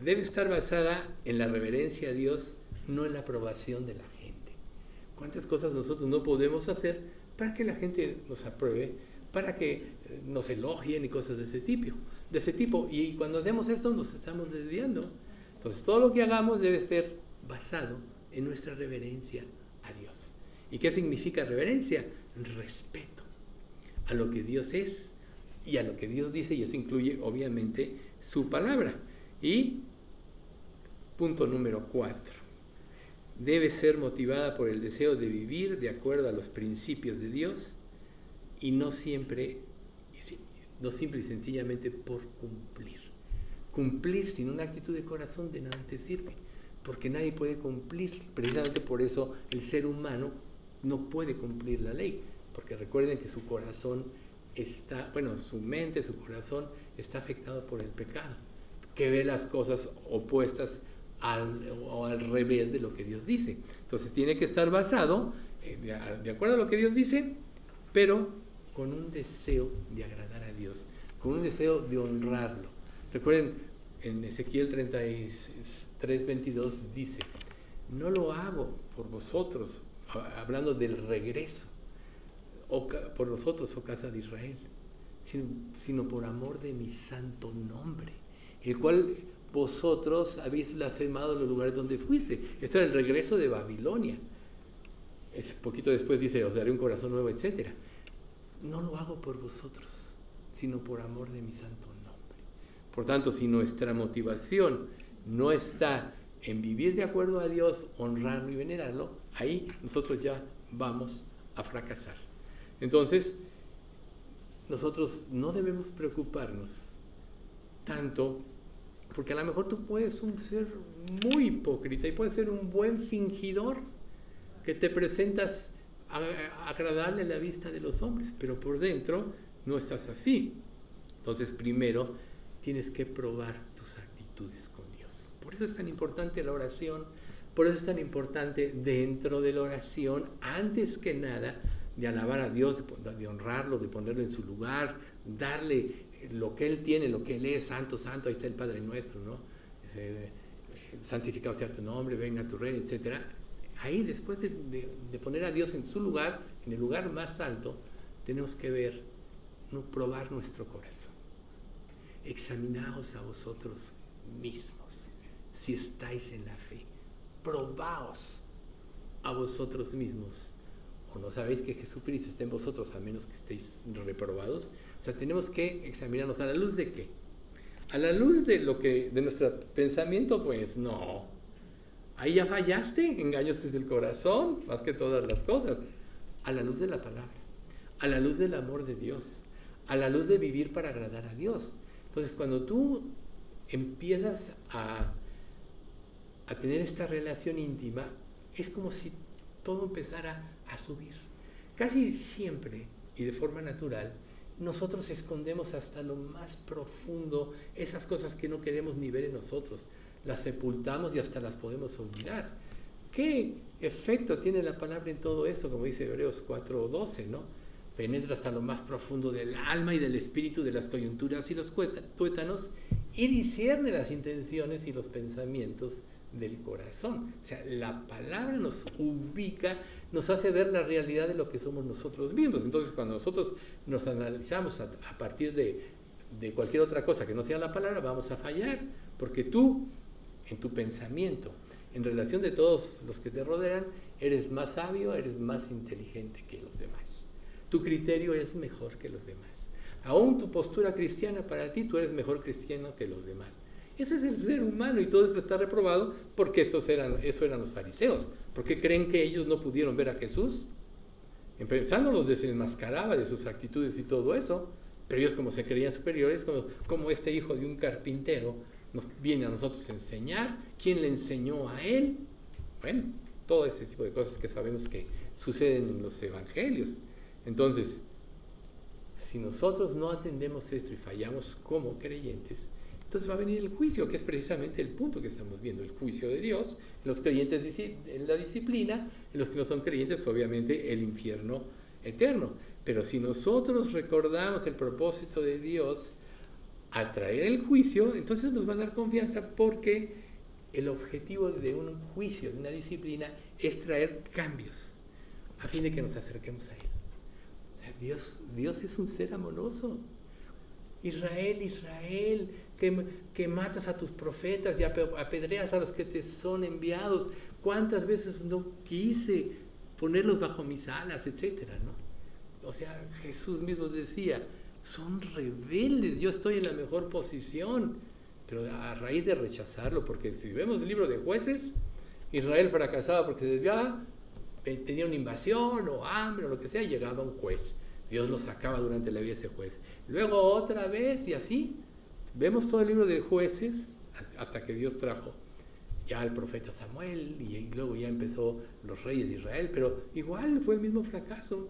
debe estar basada en la reverencia a Dios, no en la aprobación de la gente. ¿Cuántas cosas nosotros no podemos hacer para que la gente nos apruebe, para que nos elogien y cosas de ese tipo? Y cuando hacemos esto nos estamos desviando. Entonces todo lo que hagamos debe ser basado en nuestra reverencia a Dios. ¿Y qué significa reverencia? Respeto a lo que Dios es y a lo que Dios dice, y eso incluye obviamente su palabra. Y punto número 4, debe ser motivada por el deseo de vivir de acuerdo a los principios de Dios y no simple y sencillamente por cumplir. Cumplir sin una actitud de corazón de nada te sirve, porque nadie puede cumplir. Precisamente por eso el ser humano no puede cumplir la ley, porque recuerden que su corazón su mente, su corazón está afectado por el pecado, que ve las cosas opuestas o al revés de lo que Dios dice. Entonces tiene que estar basado de acuerdo a lo que Dios dice, pero con un deseo de agradar a Dios, con un deseo de honrarlo. Recuerden, en Ezequiel 33:22 dice, no lo hago por vosotros, hablando del regreso, por vosotros, oh casa de Israel, sino por amor de mi santo nombre, el cual vosotros habéis blasfemado en los lugares donde fuiste. Esto era el regreso de Babilonia. Poquito después dice, os daré un corazón nuevo, etc. No lo hago por vosotros, sino por amor de mi santo nombre. Por tanto, si nuestra motivación no está en vivir de acuerdo a Dios, honrarlo y venerarlo, ahí nosotros ya vamos a fracasar. Entonces, nosotros no debemos preocuparnos tanto, porque a lo mejor tú puedes ser muy hipócrita y puedes ser un buen fingidor, que te presentas agradable a la vista de los hombres, pero por dentro no estás así. Entonces, primero tienes que probar tus actitudes con Dios. Por eso es tan importante la oración, por eso es tan importante dentro de la oración, antes que nada, de alabar a Dios, de honrarlo, de ponerlo en su lugar, darle lo que Él tiene, lo que Él es, santo, santo, ahí está el Padre Nuestro, ¿no? Santificado sea tu nombre, venga tu reino, etc. Ahí, después de poner a Dios en su lugar, en el lugar más alto, tenemos que probar nuestro corazón. Examinaos a vosotros mismos, si estáis en la fe. Probaos a vosotros mismos. ¿O no sabéis que Jesucristo está en vosotros a menos que estéis reprobados? O sea, tenemos que examinarnos. ¿A la luz de qué? A la luz de nuestro pensamiento, pues no. Ahí ya fallaste, engaños desde el corazón, más que todas las cosas. A la luz de la palabra, a la luz del amor de Dios, a la luz de vivir para agradar a Dios. Entonces, cuando tú empiezas a tener esta relación íntima, es como si todo empezara a subir. Casi siempre y de forma natural, nosotros escondemos hasta lo más profundo esas cosas que no queremos ni ver en nosotros. Las sepultamos y hasta las podemos olvidar. ¿Qué efecto tiene la palabra en todo eso? Como dice Hebreos 4:12, ¿no? Penetra hasta lo más profundo del alma y del espíritu, de las coyunturas y los tuétanos, y discierne las intenciones y los pensamientos del corazón. O sea, la palabra nos ubica, nos hace ver la realidad de lo que somos nosotros mismos. Entonces, cuando nosotros nos analizamos a partir de cualquier otra cosa que no sea la palabra, vamos a fallar, porque tú en tu pensamiento, en relación de todos los que te rodean, eres más sabio, eres más inteligente que los demás. Tu criterio es mejor que los demás. Aún tu postura cristiana para ti, tú eres mejor cristiano que los demás. Ese es el ser humano y todo esto está reprobado porque eso eran los fariseos. ¿Por qué creen que ellos no pudieron ver a Jesús? Empezando los desenmascaraba de sus actitudes y todo eso, pero ellos como se creían superiores, como este hijo de un carpintero nos viene a nosotros a enseñar. ¿Quién le enseñó a él? Bueno, todo este tipo de cosas que sabemos que suceden en los evangelios. Entonces, si nosotros no atendemos esto y fallamos como creyentes, entonces va a venir el juicio, que es precisamente el punto que estamos viendo, el juicio de Dios, los creyentes en la disciplina, en los que no son creyentes, pues obviamente el infierno eterno. Pero si nosotros recordamos el propósito de Dios al traer el juicio, entonces nos va a dar confianza, porque el objetivo de un juicio, de una disciplina, es traer cambios a fin de que nos acerquemos a Él. O sea, Dios es un ser amoroso. Israel, que matas a tus profetas y apedreas a los que te son enviados. ¿Cuántas veces no quise ponerlos bajo mis alas, etcétera, ¿no? O sea, Jesús mismo decía, son rebeldes, yo estoy en la mejor posición, pero a raíz de rechazarlo, porque si vemos el libro de Jueces, Israel fracasaba porque se desviaba, tenía una invasión o hambre o lo que sea, llegaba un juez. Dios lo sacaba durante la vida de ese juez. Luego otra vez y así. Vemos todo el libro de Jueces hasta que Dios trajo ya al profeta Samuel y luego ya empezó los reyes de Israel, pero igual fue el mismo fracaso.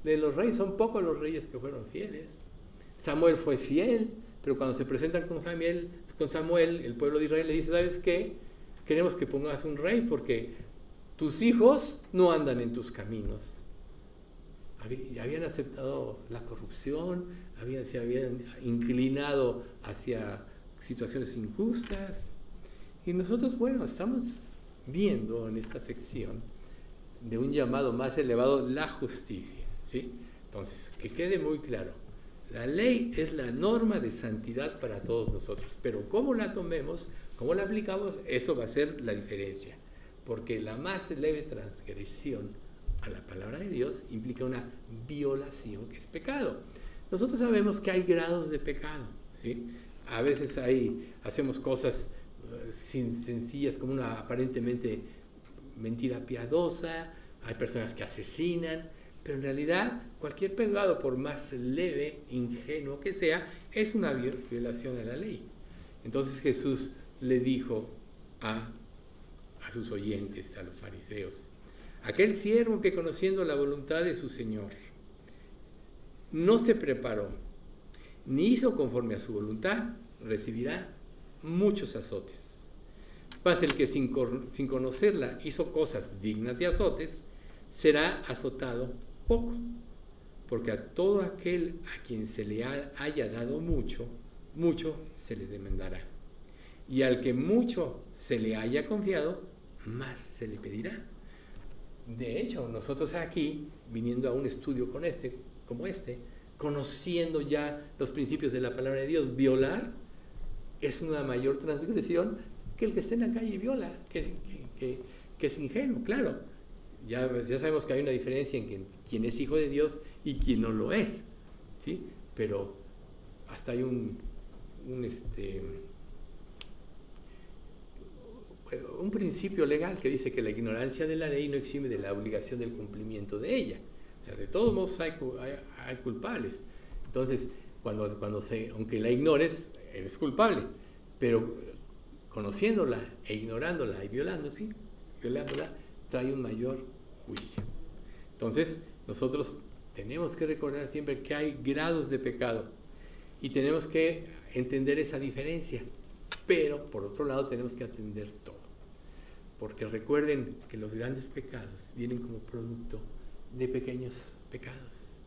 De los reyes, son pocos los reyes que fueron fieles. Samuel fue fiel, pero cuando se presentan con Samuel, el pueblo de Israel le dice, ¿sabes qué? Queremos que pongas un rey porque tus hijos no andan en tus caminos. Habían aceptado la corrupción, se habían inclinado hacia situaciones injustas. Y nosotros, bueno, estamos viendo en esta sección de un llamado más elevado, la justicia, ¿sí? Entonces, que quede muy claro, la ley es la norma de santidad para todos nosotros, pero cómo la tomemos, cómo la aplicamos, eso va a ser la diferencia, porque la más leve transgresión a la palabra de Dios implica una violación, que es pecado. Nosotros sabemos que hay grados de pecado, ¿sí? A veces hacemos cosas sencillas como una aparentemente mentira piadosa, hay personas que asesinan, pero en realidad cualquier pecado, por más leve, ingenuo que sea, es una violación a la ley. Entonces Jesús le dijo a sus oyentes, a los fariseos, aquel siervo que, conociendo la voluntad de su Señor, no se preparó ni hizo conforme a su voluntad, recibirá muchos azotes. Mas el que sin conocerla hizo cosas dignas de azotes, será azotado poco, porque a todo aquel a quien se le haya dado mucho, mucho se le demandará. Y al que mucho se le haya confiado, más se le pedirá. De hecho, nosotros aquí, viniendo a un estudio como este, conociendo ya los principios de la palabra de Dios, violar es una mayor transgresión que el que esté en la calle y viola, que es ingenuo, claro. Ya sabemos que hay una diferencia en quien es hijo de Dios y quien no lo es, ¿sí? Pero hasta hay un principio legal que dice que la ignorancia de la ley no exime de la obligación del cumplimiento de ella. O sea, de todos modos hay culpables. Entonces, aunque la ignores, eres culpable. Pero conociéndola e ignorándola y violándola, trae un mayor juicio. Entonces, nosotros tenemos que recordar siempre que hay grados de pecado y tenemos que entender esa diferencia. Pero, por otro lado, tenemos que atender todo. Porque recuerden que los grandes pecados vienen como producto de pequeños pecados.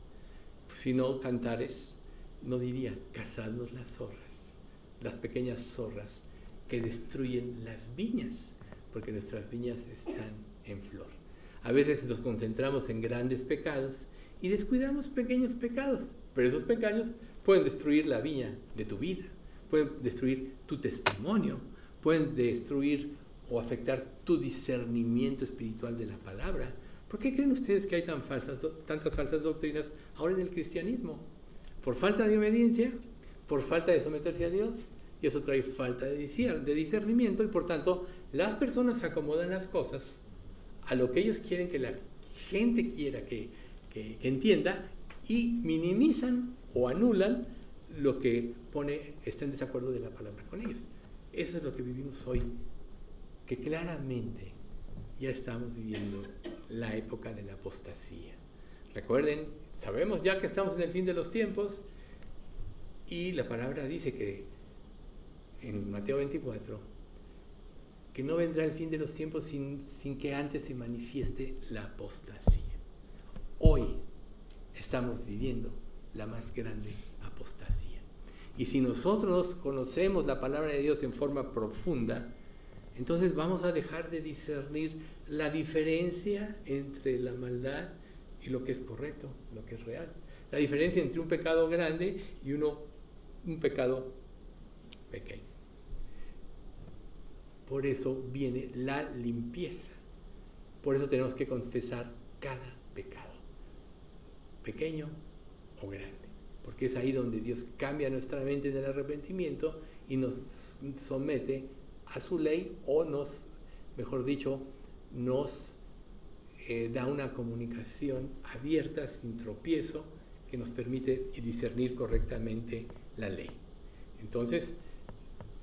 Si no, Cantares no diría, cazadnos las zorras, las pequeñas zorras que destruyen las viñas, porque nuestras viñas están en flor. A veces nos concentramos en grandes pecados y descuidamos pequeños pecados, pero esos pequeños pueden destruir la viña de tu vida, pueden destruir tu testimonio, pueden destruir o afectar tu discernimiento espiritual de la palabra. ¿Por qué creen ustedes que hay tantas falsas doctrinas ahora en el cristianismo? Por falta de obediencia, por falta de someterse a Dios, y eso trae falta de discernimiento, y por tanto las personas acomodan las cosas a lo que ellos quieren que la gente quiera que entienda, y minimizan o anulan lo que está en desacuerdo de la palabra con ellos. Eso es lo que vivimos hoy, que claramente ya estamos viviendo la época de la apostasía. Recuerden, sabemos ya que estamos en el fin de los tiempos, y la palabra dice que en Mateo 24, que no vendrá el fin de los tiempos sin que antes se manifieste la apostasía. Hoy estamos viviendo la más grande apostasía. Y si nosotros conocemos la palabra de Dios en forma profunda, entonces vamos a dejar de discernir la diferencia entre la maldad y lo que es correcto, lo que es real. La diferencia entre un pecado grande y un pecado pequeño. Por eso viene la limpieza. Por eso tenemos que confesar cada pecado, pequeño o grande. Porque es ahí donde Dios cambia nuestra mente en el arrepentimiento y nos somete a su ley, o mejor dicho, nos da una comunicación abierta, sin tropiezo, que nos permite discernir correctamente la ley. Entonces,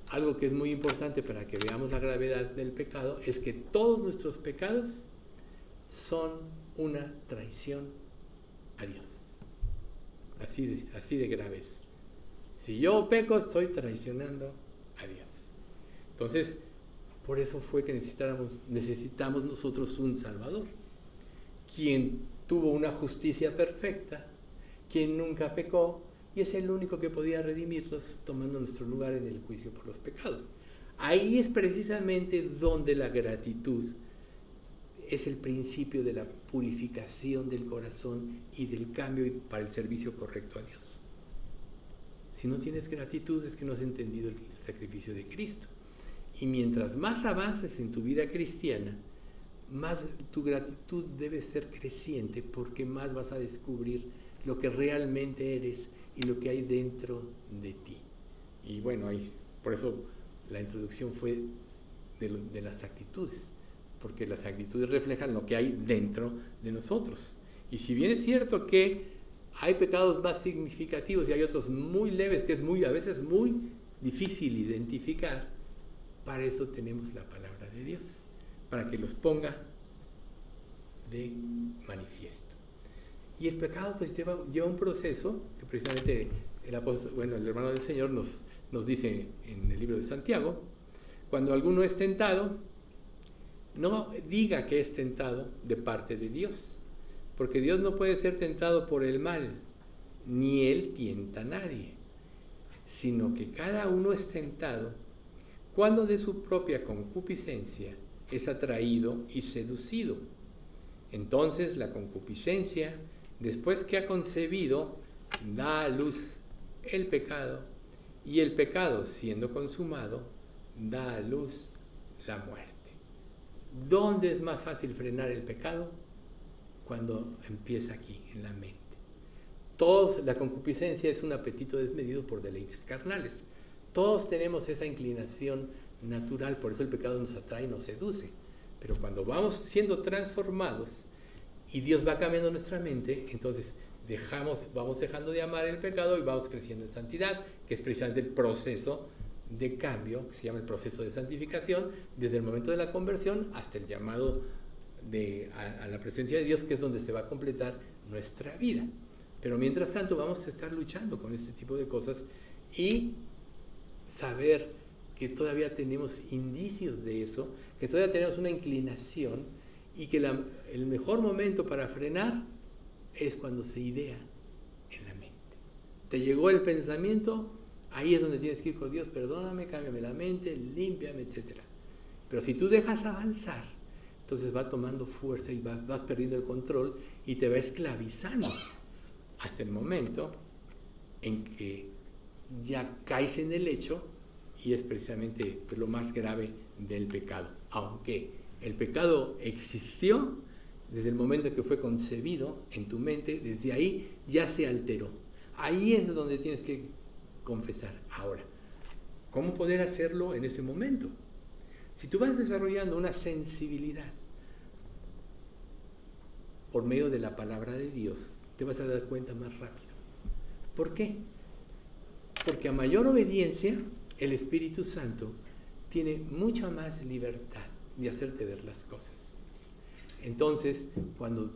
algo que es muy importante para que veamos la gravedad del pecado es que todos nuestros pecados son una traición a Dios. Así de graves. Si yo peco, estoy traicionando a Dios. Entonces, por eso fue que necesitamos nosotros un Salvador, quien tuvo una justicia perfecta, quien nunca pecó, y es el único que podía redimirnos tomando nuestro lugar en el juicio por los pecados. Ahí es precisamente donde la gratitud es el principio de la purificación del corazón y del cambio para el servicio correcto a Dios. Si no tienes gratitud, es que no has entendido el sacrificio de Cristo. Y mientras más avances en tu vida cristiana, más tu gratitud debe ser creciente, porque más vas a descubrir lo que realmente eres y lo que hay dentro de ti. Y bueno, por eso la introducción fue de las actitudes, porque las actitudes reflejan lo que hay dentro de nosotros. Y si bien es cierto que hay pecados más significativos y hay otros muy leves, que es a veces muy difícil identificar, para eso tenemos la palabra de Dios, para que los ponga de manifiesto. Y el pecado pues lleva un proceso que precisamente el hermano del Señor nos dice en el libro de Santiago: cuando alguno es tentado, no diga que es tentado de parte de Dios, porque Dios no puede ser tentado por el mal, ni Él tienta a nadie, sino que cada uno es tentado cuando de su propia concupiscencia es atraído y seducido. Entonces la concupiscencia, después que ha concebido, da a luz el pecado, y el pecado, siendo consumado, da a luz la muerte. ¿Dónde es más fácil frenar el pecado? Cuando empieza aquí, en la mente. La concupiscencia es un apetito desmedido por deleites carnales. Todos tenemos esa inclinación natural, por eso el pecado nos atrae y nos seduce. Pero cuando vamos siendo transformados y Dios va cambiando nuestra mente, entonces vamos dejando de amar el pecado y vamos creciendo en santidad, que es precisamente el proceso de cambio, que se llama el proceso de santificación, desde el momento de la conversión hasta el llamado a la presencia de Dios, que es donde se va a completar nuestra vida. Pero mientras tanto vamos a estar luchando con este tipo de cosas y saber que todavía tenemos indicios de eso, que todavía tenemos una inclinación, y que el mejor momento para frenar es cuando se idea en la mente. Te llegó el pensamiento, ahí es donde tienes que ir con Dios: perdóname, cámbiame la mente, límpiame, etc. Pero si tú dejas avanzar, entonces va tomando fuerza y vas perdiendo el control y te va esclavizando hasta el momento en que ya caes en el hecho y es precisamente pues, lo más grave del pecado. Aunque el pecado existió desde el momento que fue concebido en tu mente, desde ahí ya se alteró. Ahí es donde tienes que confesar. Ahora, ¿cómo poder hacerlo en ese momento? Si tú vas desarrollando una sensibilidad por medio de la palabra de Dios, te vas a dar cuenta más rápido. ¿Por qué? Porque a mayor obediencia, el Espíritu Santo tiene mucha más libertad de hacerte ver las cosas. Entonces, cuando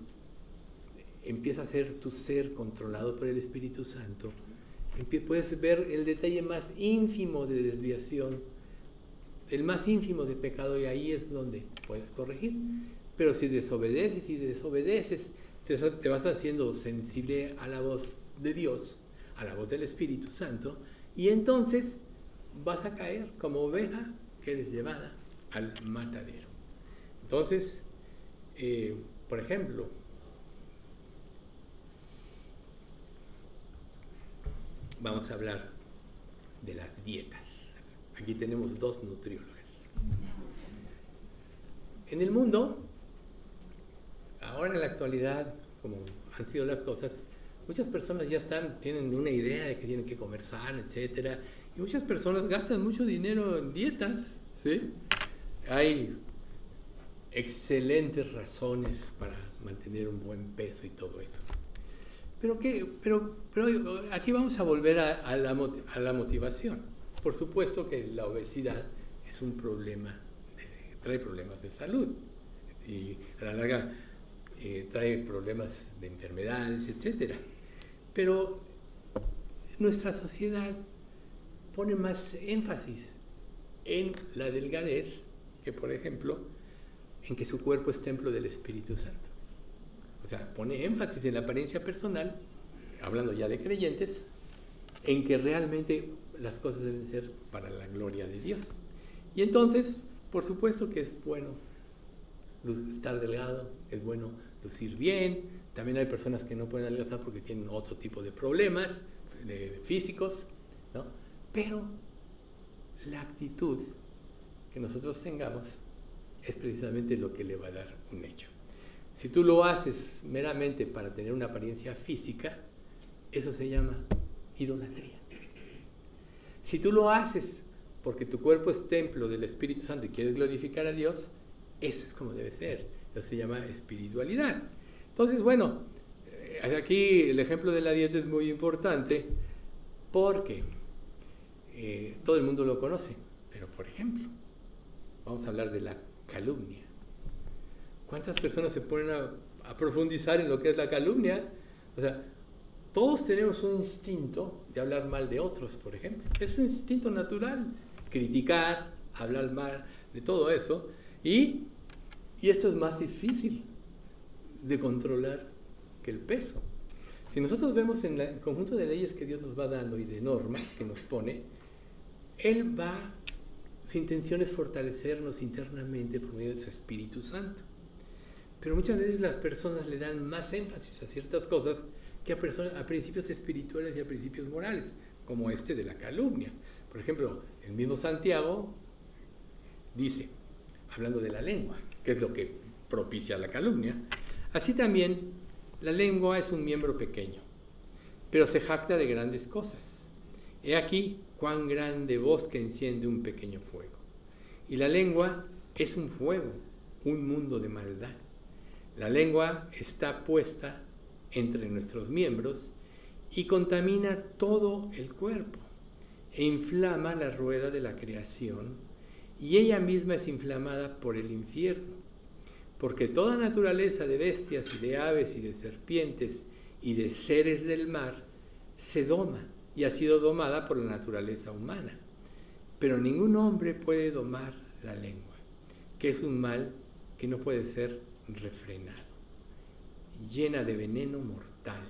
empieza a ser tu ser controlado por el Espíritu Santo, puedes ver el detalle más ínfimo de desviación, el más ínfimo de pecado, y ahí es donde puedes corregir. Pero si desobedeces, te vas haciendo sensible a la voz de Dios, a la voz del Espíritu Santo, y entonces vas a caer como oveja que eres llevada al matadero. Entonces, por ejemplo, vamos a hablar de las dietas. Aquí tenemos dos nutriólogas. En el mundo, ahora en la actualidad, como han sido las cosas, muchas personas ya tienen una idea de que tienen que comer sano, etcétera, y muchas personas gastan mucho dinero en dietas, ¿sí? Hay excelentes razones para mantener un buen peso y todo eso. Pero aquí vamos a volver a la motivación. Por supuesto que la obesidad es un problema, trae problemas de salud y a la larga trae problemas de enfermedades, etc. Pero nuestra sociedad pone más énfasis en la delgadez que, por ejemplo, en que su cuerpo es templo del Espíritu Santo. O sea, pone énfasis en la apariencia personal, hablando ya de creyentes, en que realmente las cosas deben ser para la gloria de Dios. Y entonces, por supuesto que es bueno estar delgado, es bueno lucir bien. También hay personas que no pueden adelgazar porque tienen otro tipo de problemas físicos, ¿no? Pero la actitud que nosotros tengamos es precisamente lo que le va a dar un hecho. Si tú lo haces meramente para tener una apariencia física, eso se llama idolatría. Si tú lo haces porque tu cuerpo es templo del Espíritu Santo y quieres glorificar a Dios, eso es como debe ser. Eso se llama espiritualidad. Entonces, bueno, aquí el ejemplo de la dieta es muy importante porque todo el mundo lo conoce. Pero, por ejemplo, vamos a hablar de la calumnia. ¿Cuántas personas se ponen a profundizar en lo que es la calumnia? O sea, todos tenemos un instinto de hablar mal de otros, por ejemplo. Es un instinto natural. Criticar, hablar mal, de todo eso. Y esto es más difícil de controlar que el peso. Si nosotros vemos en el conjunto de leyes que Dios nos va dando y de normas que nos pone, su intención es fortalecernos internamente por medio de su Espíritu Santo. Pero muchas veces las personas le dan más énfasis a ciertas cosas que a principios espirituales y a principios morales, como este de la calumnia. Por ejemplo, el mismo Santiago dice, hablando de la lengua, que es lo que propicia la calumnia, así también la lengua es un miembro pequeño, pero se jacta de grandes cosas. He aquí cuán grande bosque enciende un pequeño fuego. Y la lengua es un fuego, un mundo de maldad. La lengua está puesta entre nuestros miembros y contamina todo el cuerpo e inflama la rueda de la creación, y ella misma es inflamada por el infierno, porque toda naturaleza de bestias y de aves y de serpientes y de seres del mar se doma y ha sido domada por la naturaleza humana. Pero ningún hombre puede domar la lengua, que es un mal que no puede ser refrenado, llena de veneno mortal.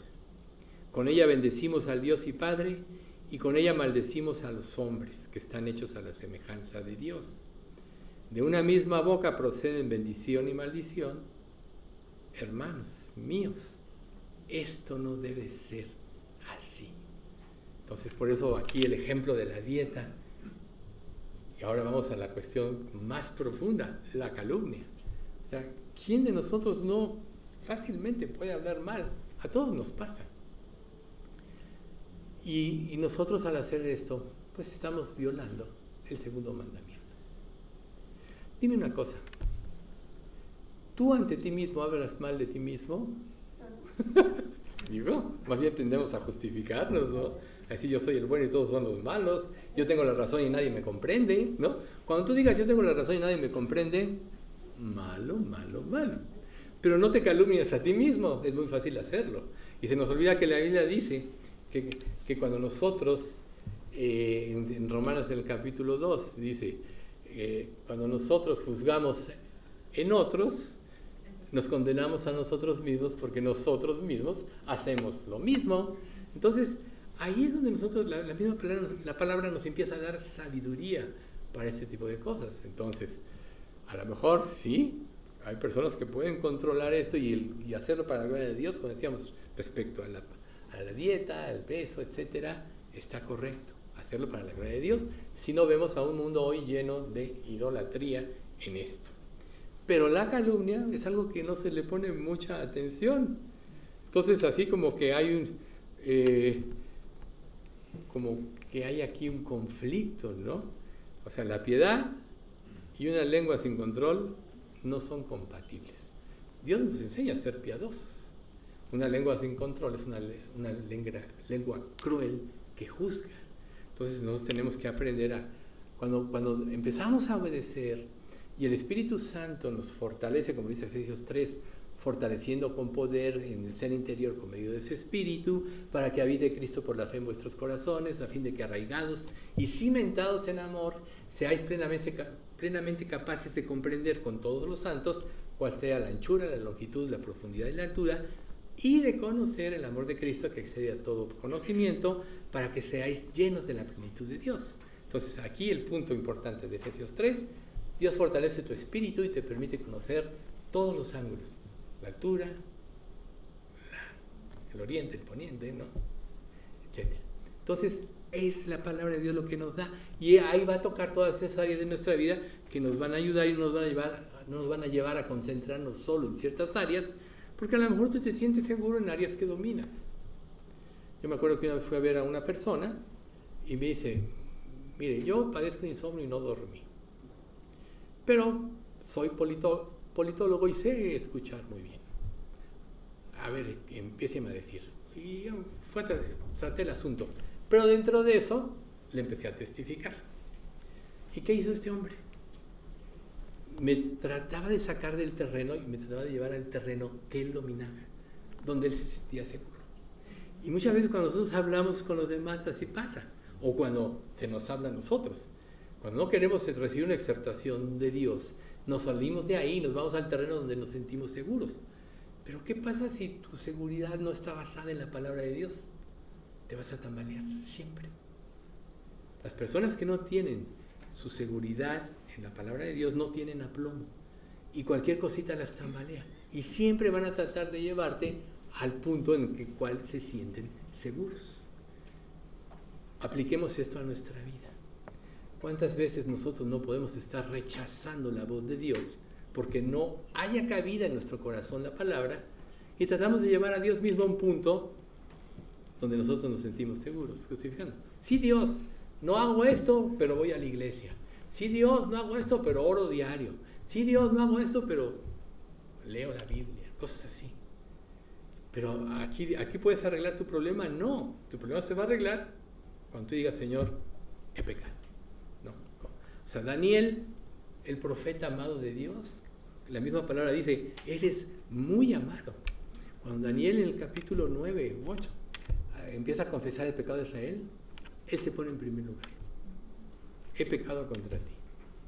Con ella bendecimos al Dios y Padre, y con ella maldecimos a los hombres que están hechos a la semejanza de Dios. De una misma boca proceden bendición y maldición. Hermanos míos, esto no debe ser así. Entonces, por eso aquí el ejemplo de la dieta Y ahora vamos a la cuestión más profunda, la calumnia. O sea, ¿quién de nosotros no fácilmente puede hablar mal? A todos nos pasa. Y nosotros al hacer esto, pues estamos violando el segundo mandamiento. Dime una cosa, ¿tú ante ti mismo hablas mal de ti mismo? Digo, más bien tendemos a justificarnos, ¿no? Así yo soy el bueno y todos son los malos, yo tengo la razón y nadie me comprende, ¿no? Cuando tú digas yo tengo la razón y nadie me comprende, malo, malo, malo. Pero no te calumnias a ti mismo, es muy fácil hacerlo. Y se nos olvida que la Biblia dice que cuando nosotros, en Romanos en el capítulo 2, dice, cuando nosotros juzgamos en otros, nos condenamos a nosotros mismos porque nosotros mismos hacemos lo mismo. Entonces, ahí es donde nosotros, la misma palabra nos empieza a dar sabiduría para este tipo de cosas. Entonces, a lo mejor sí, hay personas que pueden controlar esto y hacerlo para la gloria de Dios, como decíamos, respecto a la dieta, al peso, etcétera, está correcto. Hacerlo para la gloria de Dios, si no vemos a un mundo hoy lleno de idolatría en esto. Pero la calumnia es algo que no se le pone mucha atención. Entonces, así como que hay aquí un conflicto, ¿no? O sea, la piedad y una lengua sin control no son compatibles. Dios nos enseña a ser piadosos. Una lengua sin control es una lengua cruel que juzga. Entonces nosotros tenemos que aprender cuando empezamos a obedecer y el Espíritu Santo nos fortalece, como dice Efesios 3, fortaleciendo con poder en el ser interior por medio de ese Espíritu, para que habite Cristo por la fe en vuestros corazones, a fin de que arraigados y cimentados en amor, seáis plenamente capaces de comprender con todos los santos cuál sea la anchura, la longitud, la profundidad y la altura, y de conocer el amor de Cristo que excede a todo conocimiento, para que seáis llenos de la plenitud de Dios. Entonces aquí el punto importante de Efesios 3, Dios fortalece tu espíritu y te permite conocer todos los ángulos, la altura, el oriente, el poniente, ¿no? Etcétera. Entonces es la palabra de Dios lo que nos da, y ahí va a tocar todas esas áreas de nuestra vida que nos van a ayudar y no nos van a llevar a concentrarnos solo en ciertas áreas, porque a lo mejor tú te sientes seguro en áreas que dominas. Yo me acuerdo que una vez fui a ver a una persona y me dice, mire, yo padezco insomnio y no dormí, pero soy politólogo y sé escuchar muy bien. A ver, empiéceme a decir. Y yo traté el asunto. Pero dentro de eso, le empecé a testificar. ¿Y qué hizo este hombre? Me trataba de sacar del terreno y me trataba de llevar al terreno que él dominaba, donde él se sentía seguro. Y muchas veces cuando nosotros hablamos con los demás, así pasa. O cuando se nos habla a nosotros. Cuando no queremos recibir una exhortación de Dios, nos salimos de ahí y nos vamos al terreno donde nos sentimos seguros. Pero ¿qué pasa si tu seguridad no está basada en la palabra de Dios? Te vas a tambalear siempre. Las personas que no tienen su seguridad en la palabra de Dios no tienen aplomo. Y cualquier cosita las tambalea. Y siempre van a tratar de llevarte al punto en el cual se sienten seguros. Apliquemos esto a nuestra vida. ¿Cuántas veces nosotros no podemos estar rechazando la voz de Dios porque no haya cabida en nuestro corazón la palabra y tratamos de llevar a Dios mismo a un punto donde nosotros nos sentimos seguros, justificando? Sí, Dios, no hago esto, pero voy a la iglesia. Sí, Dios, no hago esto, pero oro diario. Sí, Dios, no hago esto, pero leo la Biblia, cosas así. Pero aquí puedes arreglar tu problema. No, tu problema se va a arreglar cuando tú digas, Señor, he pecado. No. O sea, Daniel, el profeta amado de Dios, la misma palabra dice, eres muy amado. Cuando Daniel en el capítulo 9 u 8 empieza a confesar el pecado de Israel, él se pone en primer lugar. He pecado contra ti.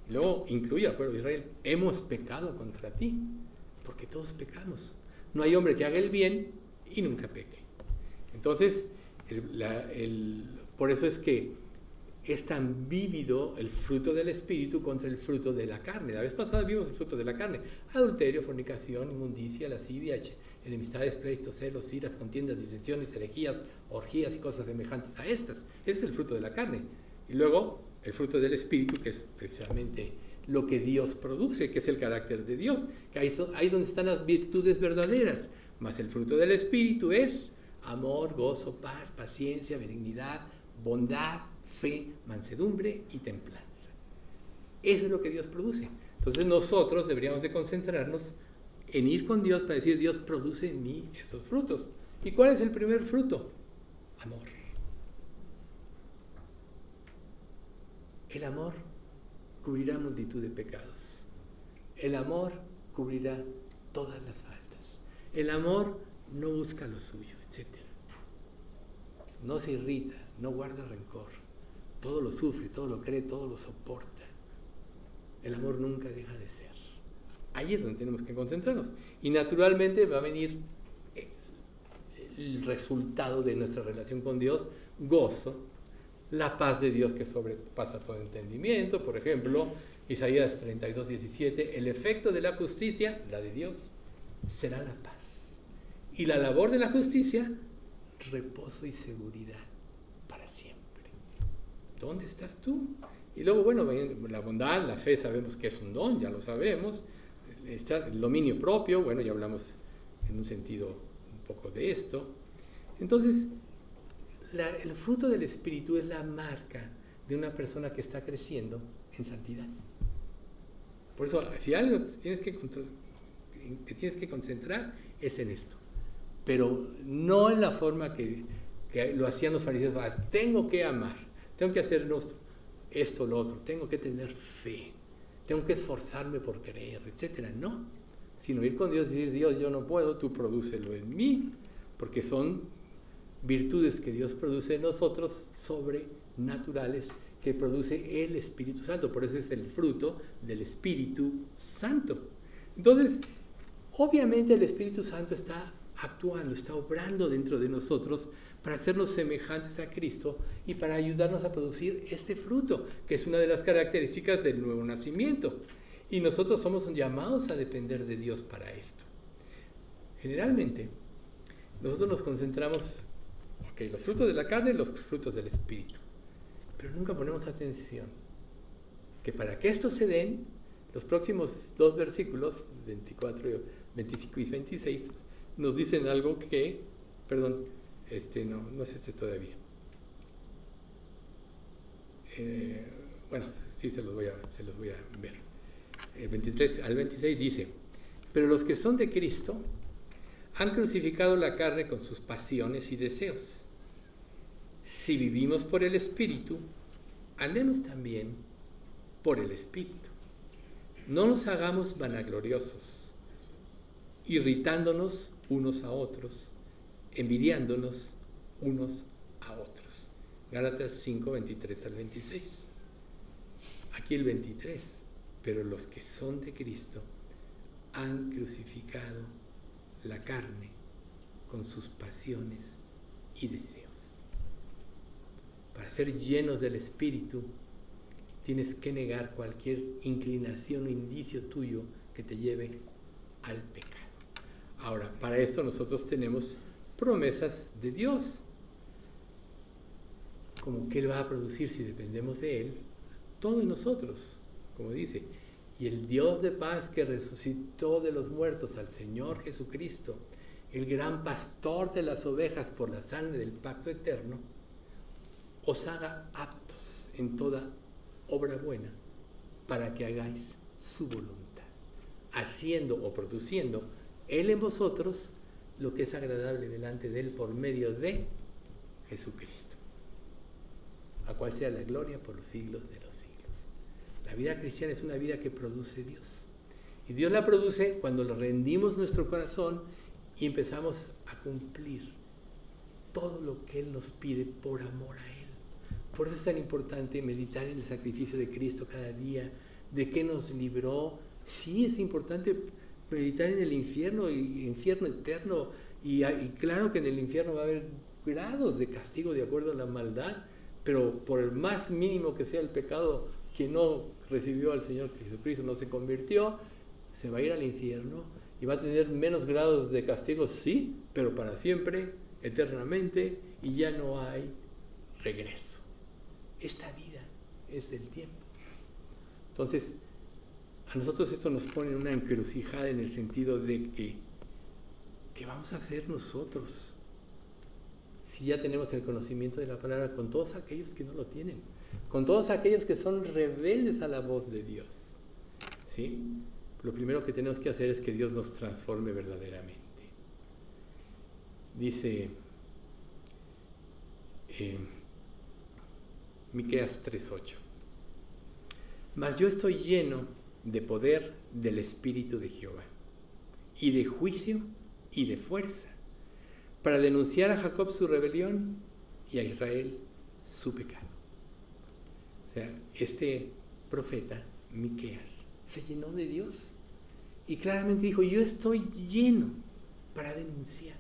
Luego incluye al pueblo de Israel, hemos pecado contra ti, porque todos pecamos. No hay hombre que haga el bien y nunca peque. Entonces, por eso es que es tan vívido el fruto del Espíritu contra el fruto de la carne. La vez pasada vimos el fruto de la carne: adulterio, fornicación, inmundicia, lascivia, enemistades, pleitos, celos, iras, contiendas, disensiones, herejías, orgías y cosas semejantes a estas. Ese es el fruto de la carne. Y luego el fruto del Espíritu, que es precisamente lo que Dios produce, que es el carácter de Dios, que ahí donde están las virtudes verdaderas. Mas el fruto del Espíritu es amor, gozo, paz, paciencia, benignidad, bondad, fe, mansedumbre y templanza. Eso es lo que Dios produce. Entonces nosotros deberíamos de concentrarnos en ir con Dios para decir, Dios, produce en mí esos frutos. ¿Y cuál es el primer fruto? Amor. El amor cubrirá multitud de pecados. El amor cubrirá todas las faltas. El amor no busca lo suyo, etc. No se irrita, no guarda rencor. Todo lo sufre, todo lo cree, todo lo soporta. El amor nunca deja de ser. Ahí es donde tenemos que concentrarnos. Y naturalmente va a venir el resultado de nuestra relación con Dios, gozo, la paz de Dios que sobrepasa todo entendimiento. Por ejemplo, Isaías 32:17, el efecto de la justicia, la de Dios, será la paz. Y la labor de la justicia, reposo y seguridad para siempre. ¿Dónde estás tú? Y luego, bueno, la bondad, la fe, sabemos que es un don, ya lo sabemos. El dominio propio, bueno, ya hablamos en un sentido un poco de esto. Entonces, el fruto del Espíritu es la marca de una persona que está creciendo en santidad. Por eso, si algo te tienes que concentrar, es en esto. Pero no en la forma que lo hacían los fariseos. Tengo que amar, tengo que hacer esto, lo otro, tengo que tener fe, tengo que esforzarme por creer, etc. No, sino ir con Dios y decir, Dios, yo no puedo, tú prodúcelo en mí, porque son virtudes que Dios produce en nosotros sobrenaturales que produce el Espíritu Santo. Por eso es el fruto del Espíritu Santo. Entonces, obviamente el Espíritu Santo está actuando, está obrando dentro de nosotros para hacernos semejantes a Cristo y para ayudarnos a producir este fruto, que es una de las características del nuevo nacimiento. Y nosotros somos llamados a depender de Dios para esto. Generalmente, nosotros nos concentramos, los frutos de la carne, los frutos del Espíritu, pero nunca ponemos atención que para que estos se den, los próximos dos versículos, 24, 25 y 26, nos dicen algo que, perdón, no es este todavía. Bueno, sí, se los voy a ver. 23 al 26 dice, pero los que son de Cristo han crucificado la carne con sus pasiones y deseos. Si vivimos por el Espíritu, andemos también por el Espíritu. No nos hagamos vanagloriosos, irritándonos unos a otros, envidiándonos unos a otros. Gálatas 5, 23 al 26. Aquí el 23. Pero los que son de Cristo han crucificado la carne con sus pasiones y deseos. Para ser llenos del Espíritu, tienes que negar cualquier inclinación o indicio tuyo que te lleve al pecado. Ahora, para esto nosotros tenemos promesas de Dios, como que Él va a producir si dependemos de Él, todo en nosotros, como dice, y el Dios de paz que resucitó de los muertos al Señor Jesucristo, el gran pastor de las ovejas por la sangre del pacto eterno, os haga aptos en toda obra buena para que hagáis su voluntad, haciendo o produciendo Él en vosotros lo que es agradable delante de Él por medio de Jesucristo, a cual sea la gloria por los siglos de los siglos. La vida cristiana es una vida que produce Dios. Y Dios la produce cuando le rendimos nuestro corazón y empezamos a cumplir todo lo que Él nos pide por amor a Él. Por eso es tan importante meditar en el sacrificio de Cristo cada día, de qué nos libró. Sí, es importante meditar en el infierno y infierno eterno. Y claro que en el infierno va a haber grados de castigo de acuerdo a la maldad, pero por el más mínimo que sea el pecado, quien no recibió al Señor Jesucristo, no se convirtió, se va a ir al infierno y va a tener menos grados de castigo, sí, pero para siempre, eternamente, y ya no hay regreso. Esta vida es el tiempo. Entonces, a nosotros esto nos pone en una encrucijada en el sentido de que ¿qué vamos a hacer nosotros si ya tenemos el conocimiento de la palabra con todos aquellos que no lo tienen? Con todos aquellos que son rebeldes a la voz de Dios. ¿Sí? Lo primero que tenemos que hacer es que Dios nos transforme verdaderamente. Dice Miqueas 3:8. Mas yo estoy lleno de poder del Espíritu de Jehová, y de juicio y de fuerza, para denunciar a Jacob su rebelión y a Israel su pecado. O sea, este profeta, Miqueas, se llenó de Dios y claramente dijo, yo estoy lleno para denunciar.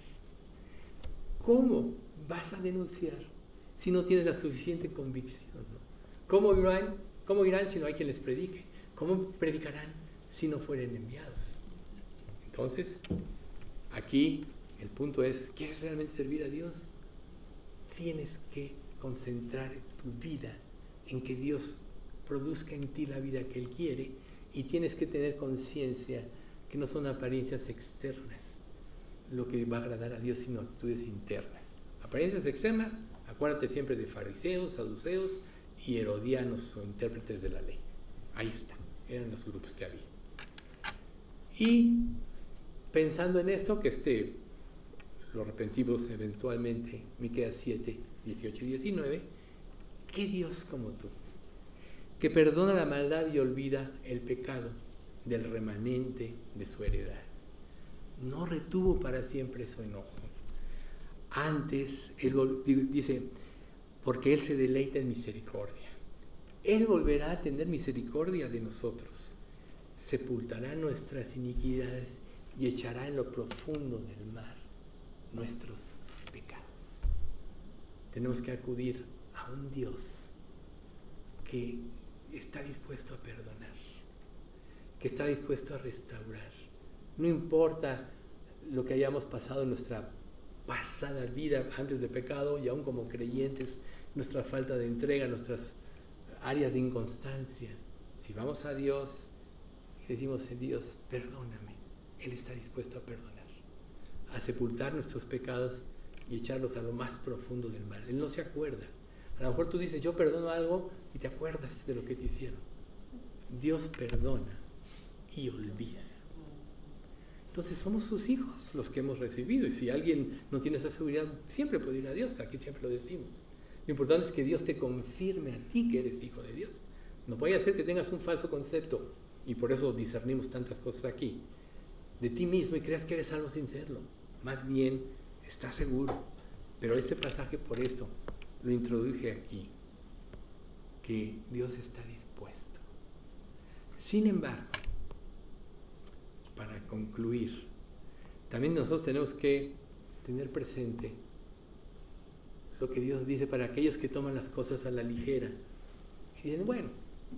¿Cómo vas a denunciar si no tienes la suficiente convicción, ¿no? ¿Cómo irán si no hay quien les predique? ¿Cómo predicarán si no fueren enviados? Entonces, aquí el punto es, ¿quieres realmente servir a Dios? Tienes que concentrar tu vida en que Dios produzca en ti la vida que Él quiere, y tienes que tener conciencia que no son apariencias externas lo que va a agradar a Dios, sino actitudes internas. Apariencias externas, acuérdate siempre de fariseos, saduceos y herodianos o intérpretes de la ley. Ahí está, eran los grupos que había. Y pensando en esto, que lo repetimos eventualmente, Miqueas 7, 18 y 19, ¿qué Dios como tú, que perdona la maldad y olvida el pecado del remanente de su heredad? No retuvo para siempre su enojo. Antes, dice, porque Él se deleita en misericordia. Él volverá a tener misericordia de nosotros. Sepultará nuestras iniquidades y echará en lo profundo del mar nuestros pecados. Tenemos que acudir a un Dios que está dispuesto a perdonar, que está dispuesto a restaurar. No importa lo que hayamos pasado en nuestra pasada vida antes de pecado, y aún como creyentes, nuestra falta de entrega, nuestras áreas de inconstancia. Si vamos a Dios y decimos, Dios, perdóname, Él está dispuesto a perdonar, a sepultar nuestros pecados y echarlos a lo más profundo del mar. Él no se acuerda. A lo mejor tú dices, yo perdono algo, y te acuerdas de lo que te hicieron. Dios perdona y olvida. Entonces somos sus hijos los que hemos recibido, y si alguien no tiene esa seguridad, siempre puede ir a Dios. Aquí siempre lo decimos. Lo importante es que Dios te confirme a ti que eres hijo de Dios. No puede ser que tengas un falso concepto, y por eso discernimos tantas cosas aquí, de ti mismo, y creas que eres salvo sin serlo. Más bien, estás seguro. Pero este pasaje, por eso lo introduje aquí, que Dios está dispuesto. Sin embargo, para concluir, también nosotros tenemos que tener presente lo que Dios dice para aquellos que toman las cosas a la ligera y dicen, bueno,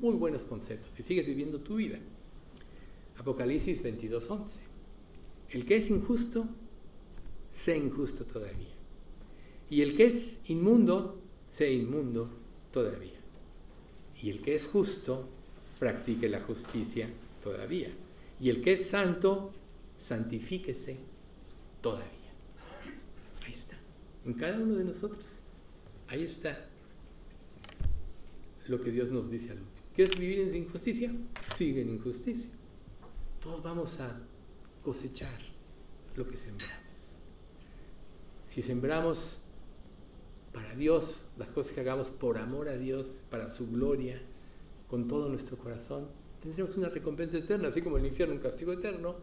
muy buenos conceptos, y sigues viviendo tu vida. Apocalipsis 22:11. El que es injusto, sea injusto todavía. Y el que es inmundo, sea inmundo todavía. Y el que es justo, practique la justicia todavía. Y el que es santo, santifíquese todavía. Ahí está, en cada uno de nosotros. Ahí está lo que Dios nos dice al último. ¿Quieres vivir en injusticia? Sigue en injusticia. Todos vamos a cosechar lo que sembramos. Si sembramos para Dios, las cosas que hagamos por amor a Dios, para su gloria, con todo nuestro corazón, tendremos una recompensa eterna. Así como el infierno un castigo eterno,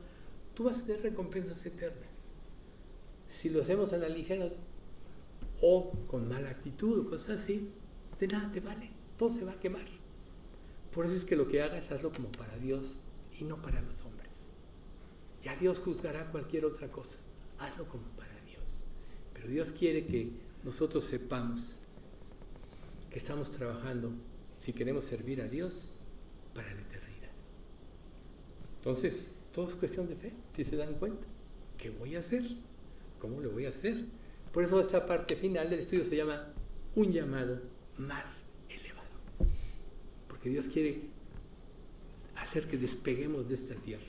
tú vas a tener recompensas eternas. Si lo hacemos a la ligera o con mala actitud o cosas así, de nada te vale, todo se va a quemar. Por eso es que lo que hagas, hazlo como para Dios y no para los hombres. Ya Dios juzgará cualquier otra cosa, hazlo como para Dios. Pero Dios quiere que nosotros sepamos que estamos trabajando, si queremos servir a Dios, para la eternidad. Entonces, todo es cuestión de fe, si se dan cuenta. ¿Qué voy a hacer? ¿Cómo lo voy a hacer? Por eso esta parte final del estudio se llama un llamado más elevado. porque Dios quiere hacer que despeguemos de esta tierra,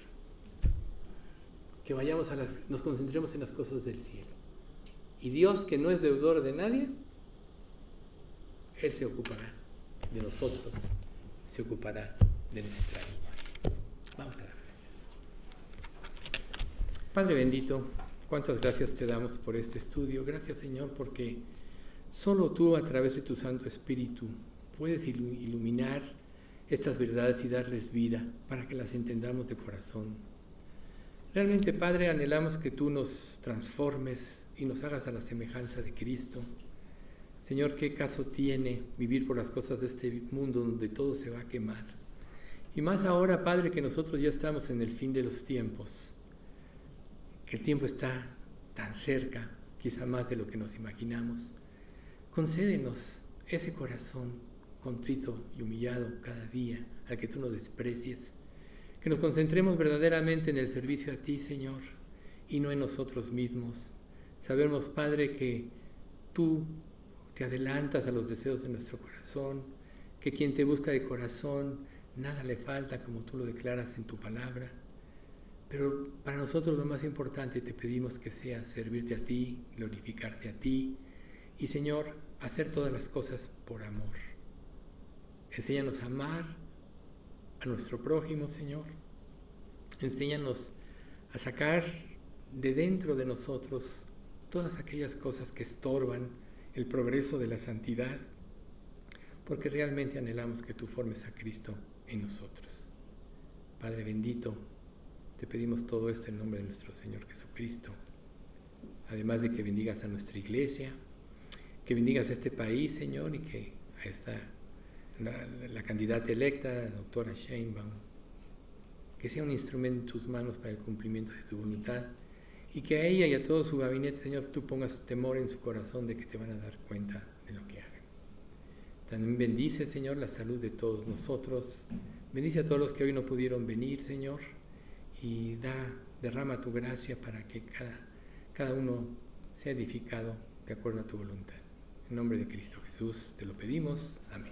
que vayamos nos concentremos en las cosas del cielo. Y Dios, que no es deudor de nadie, Él se ocupará de nosotros, se ocupará de nuestra vida. Vamos a dar gracias. Padre bendito, cuántas gracias te damos por este estudio. Gracias, Señor, porque solo tú, a través de tu Santo Espíritu, puedes iluminar estas verdades y darles vida para que las entendamos de corazón. Realmente, Padre, anhelamos que tú nos transformes y nos hagas a la semejanza de Cristo. Señor, ¿qué caso tiene vivir por las cosas de este mundo donde todo se va a quemar? Y más ahora, Padre, que nosotros ya estamos en el fin de los tiempos, que el tiempo está tan cerca, quizá más de lo que nos imaginamos. Concédenos ese corazón contrito y humillado cada día al que tú nos desprecies, que nos concentremos verdaderamente en el servicio a ti, Señor, y no en nosotros mismos. Sabemos, Padre, que tú te adelantas a los deseos de nuestro corazón, que quien te busca de corazón, nada le falta, como tú lo declaras en tu palabra. Pero para nosotros lo más importante te pedimos que sea servirte a ti, glorificarte a ti y, Señor, hacer todas las cosas por amor. Enséñanos a amar a nuestro prójimo, Señor. Enséñanos a sacar de dentro de nosotros todas aquellas cosas que estorban el progreso de la santidad, porque realmente anhelamos que tú formes a Cristo en nosotros. Padre bendito, te pedimos todo esto en nombre de nuestro Señor Jesucristo. Además de que bendigas a nuestra iglesia, que bendigas a este país, Señor, y que a la candidata electa, la doctora Sheinbaum, que sea un instrumento en tus manos para el cumplimiento de tu voluntad, y que a ella y a todo su gabinete, Señor, tú pongas temor en su corazón de que te van a dar cuenta de lo que hagan. También bendice, Señor, la salud de todos nosotros. Bendice a todos los que hoy no pudieron venir, Señor, y derrama tu gracia para que cada uno sea edificado de acuerdo a tu voluntad. En nombre de Cristo Jesús te lo pedimos. Amén.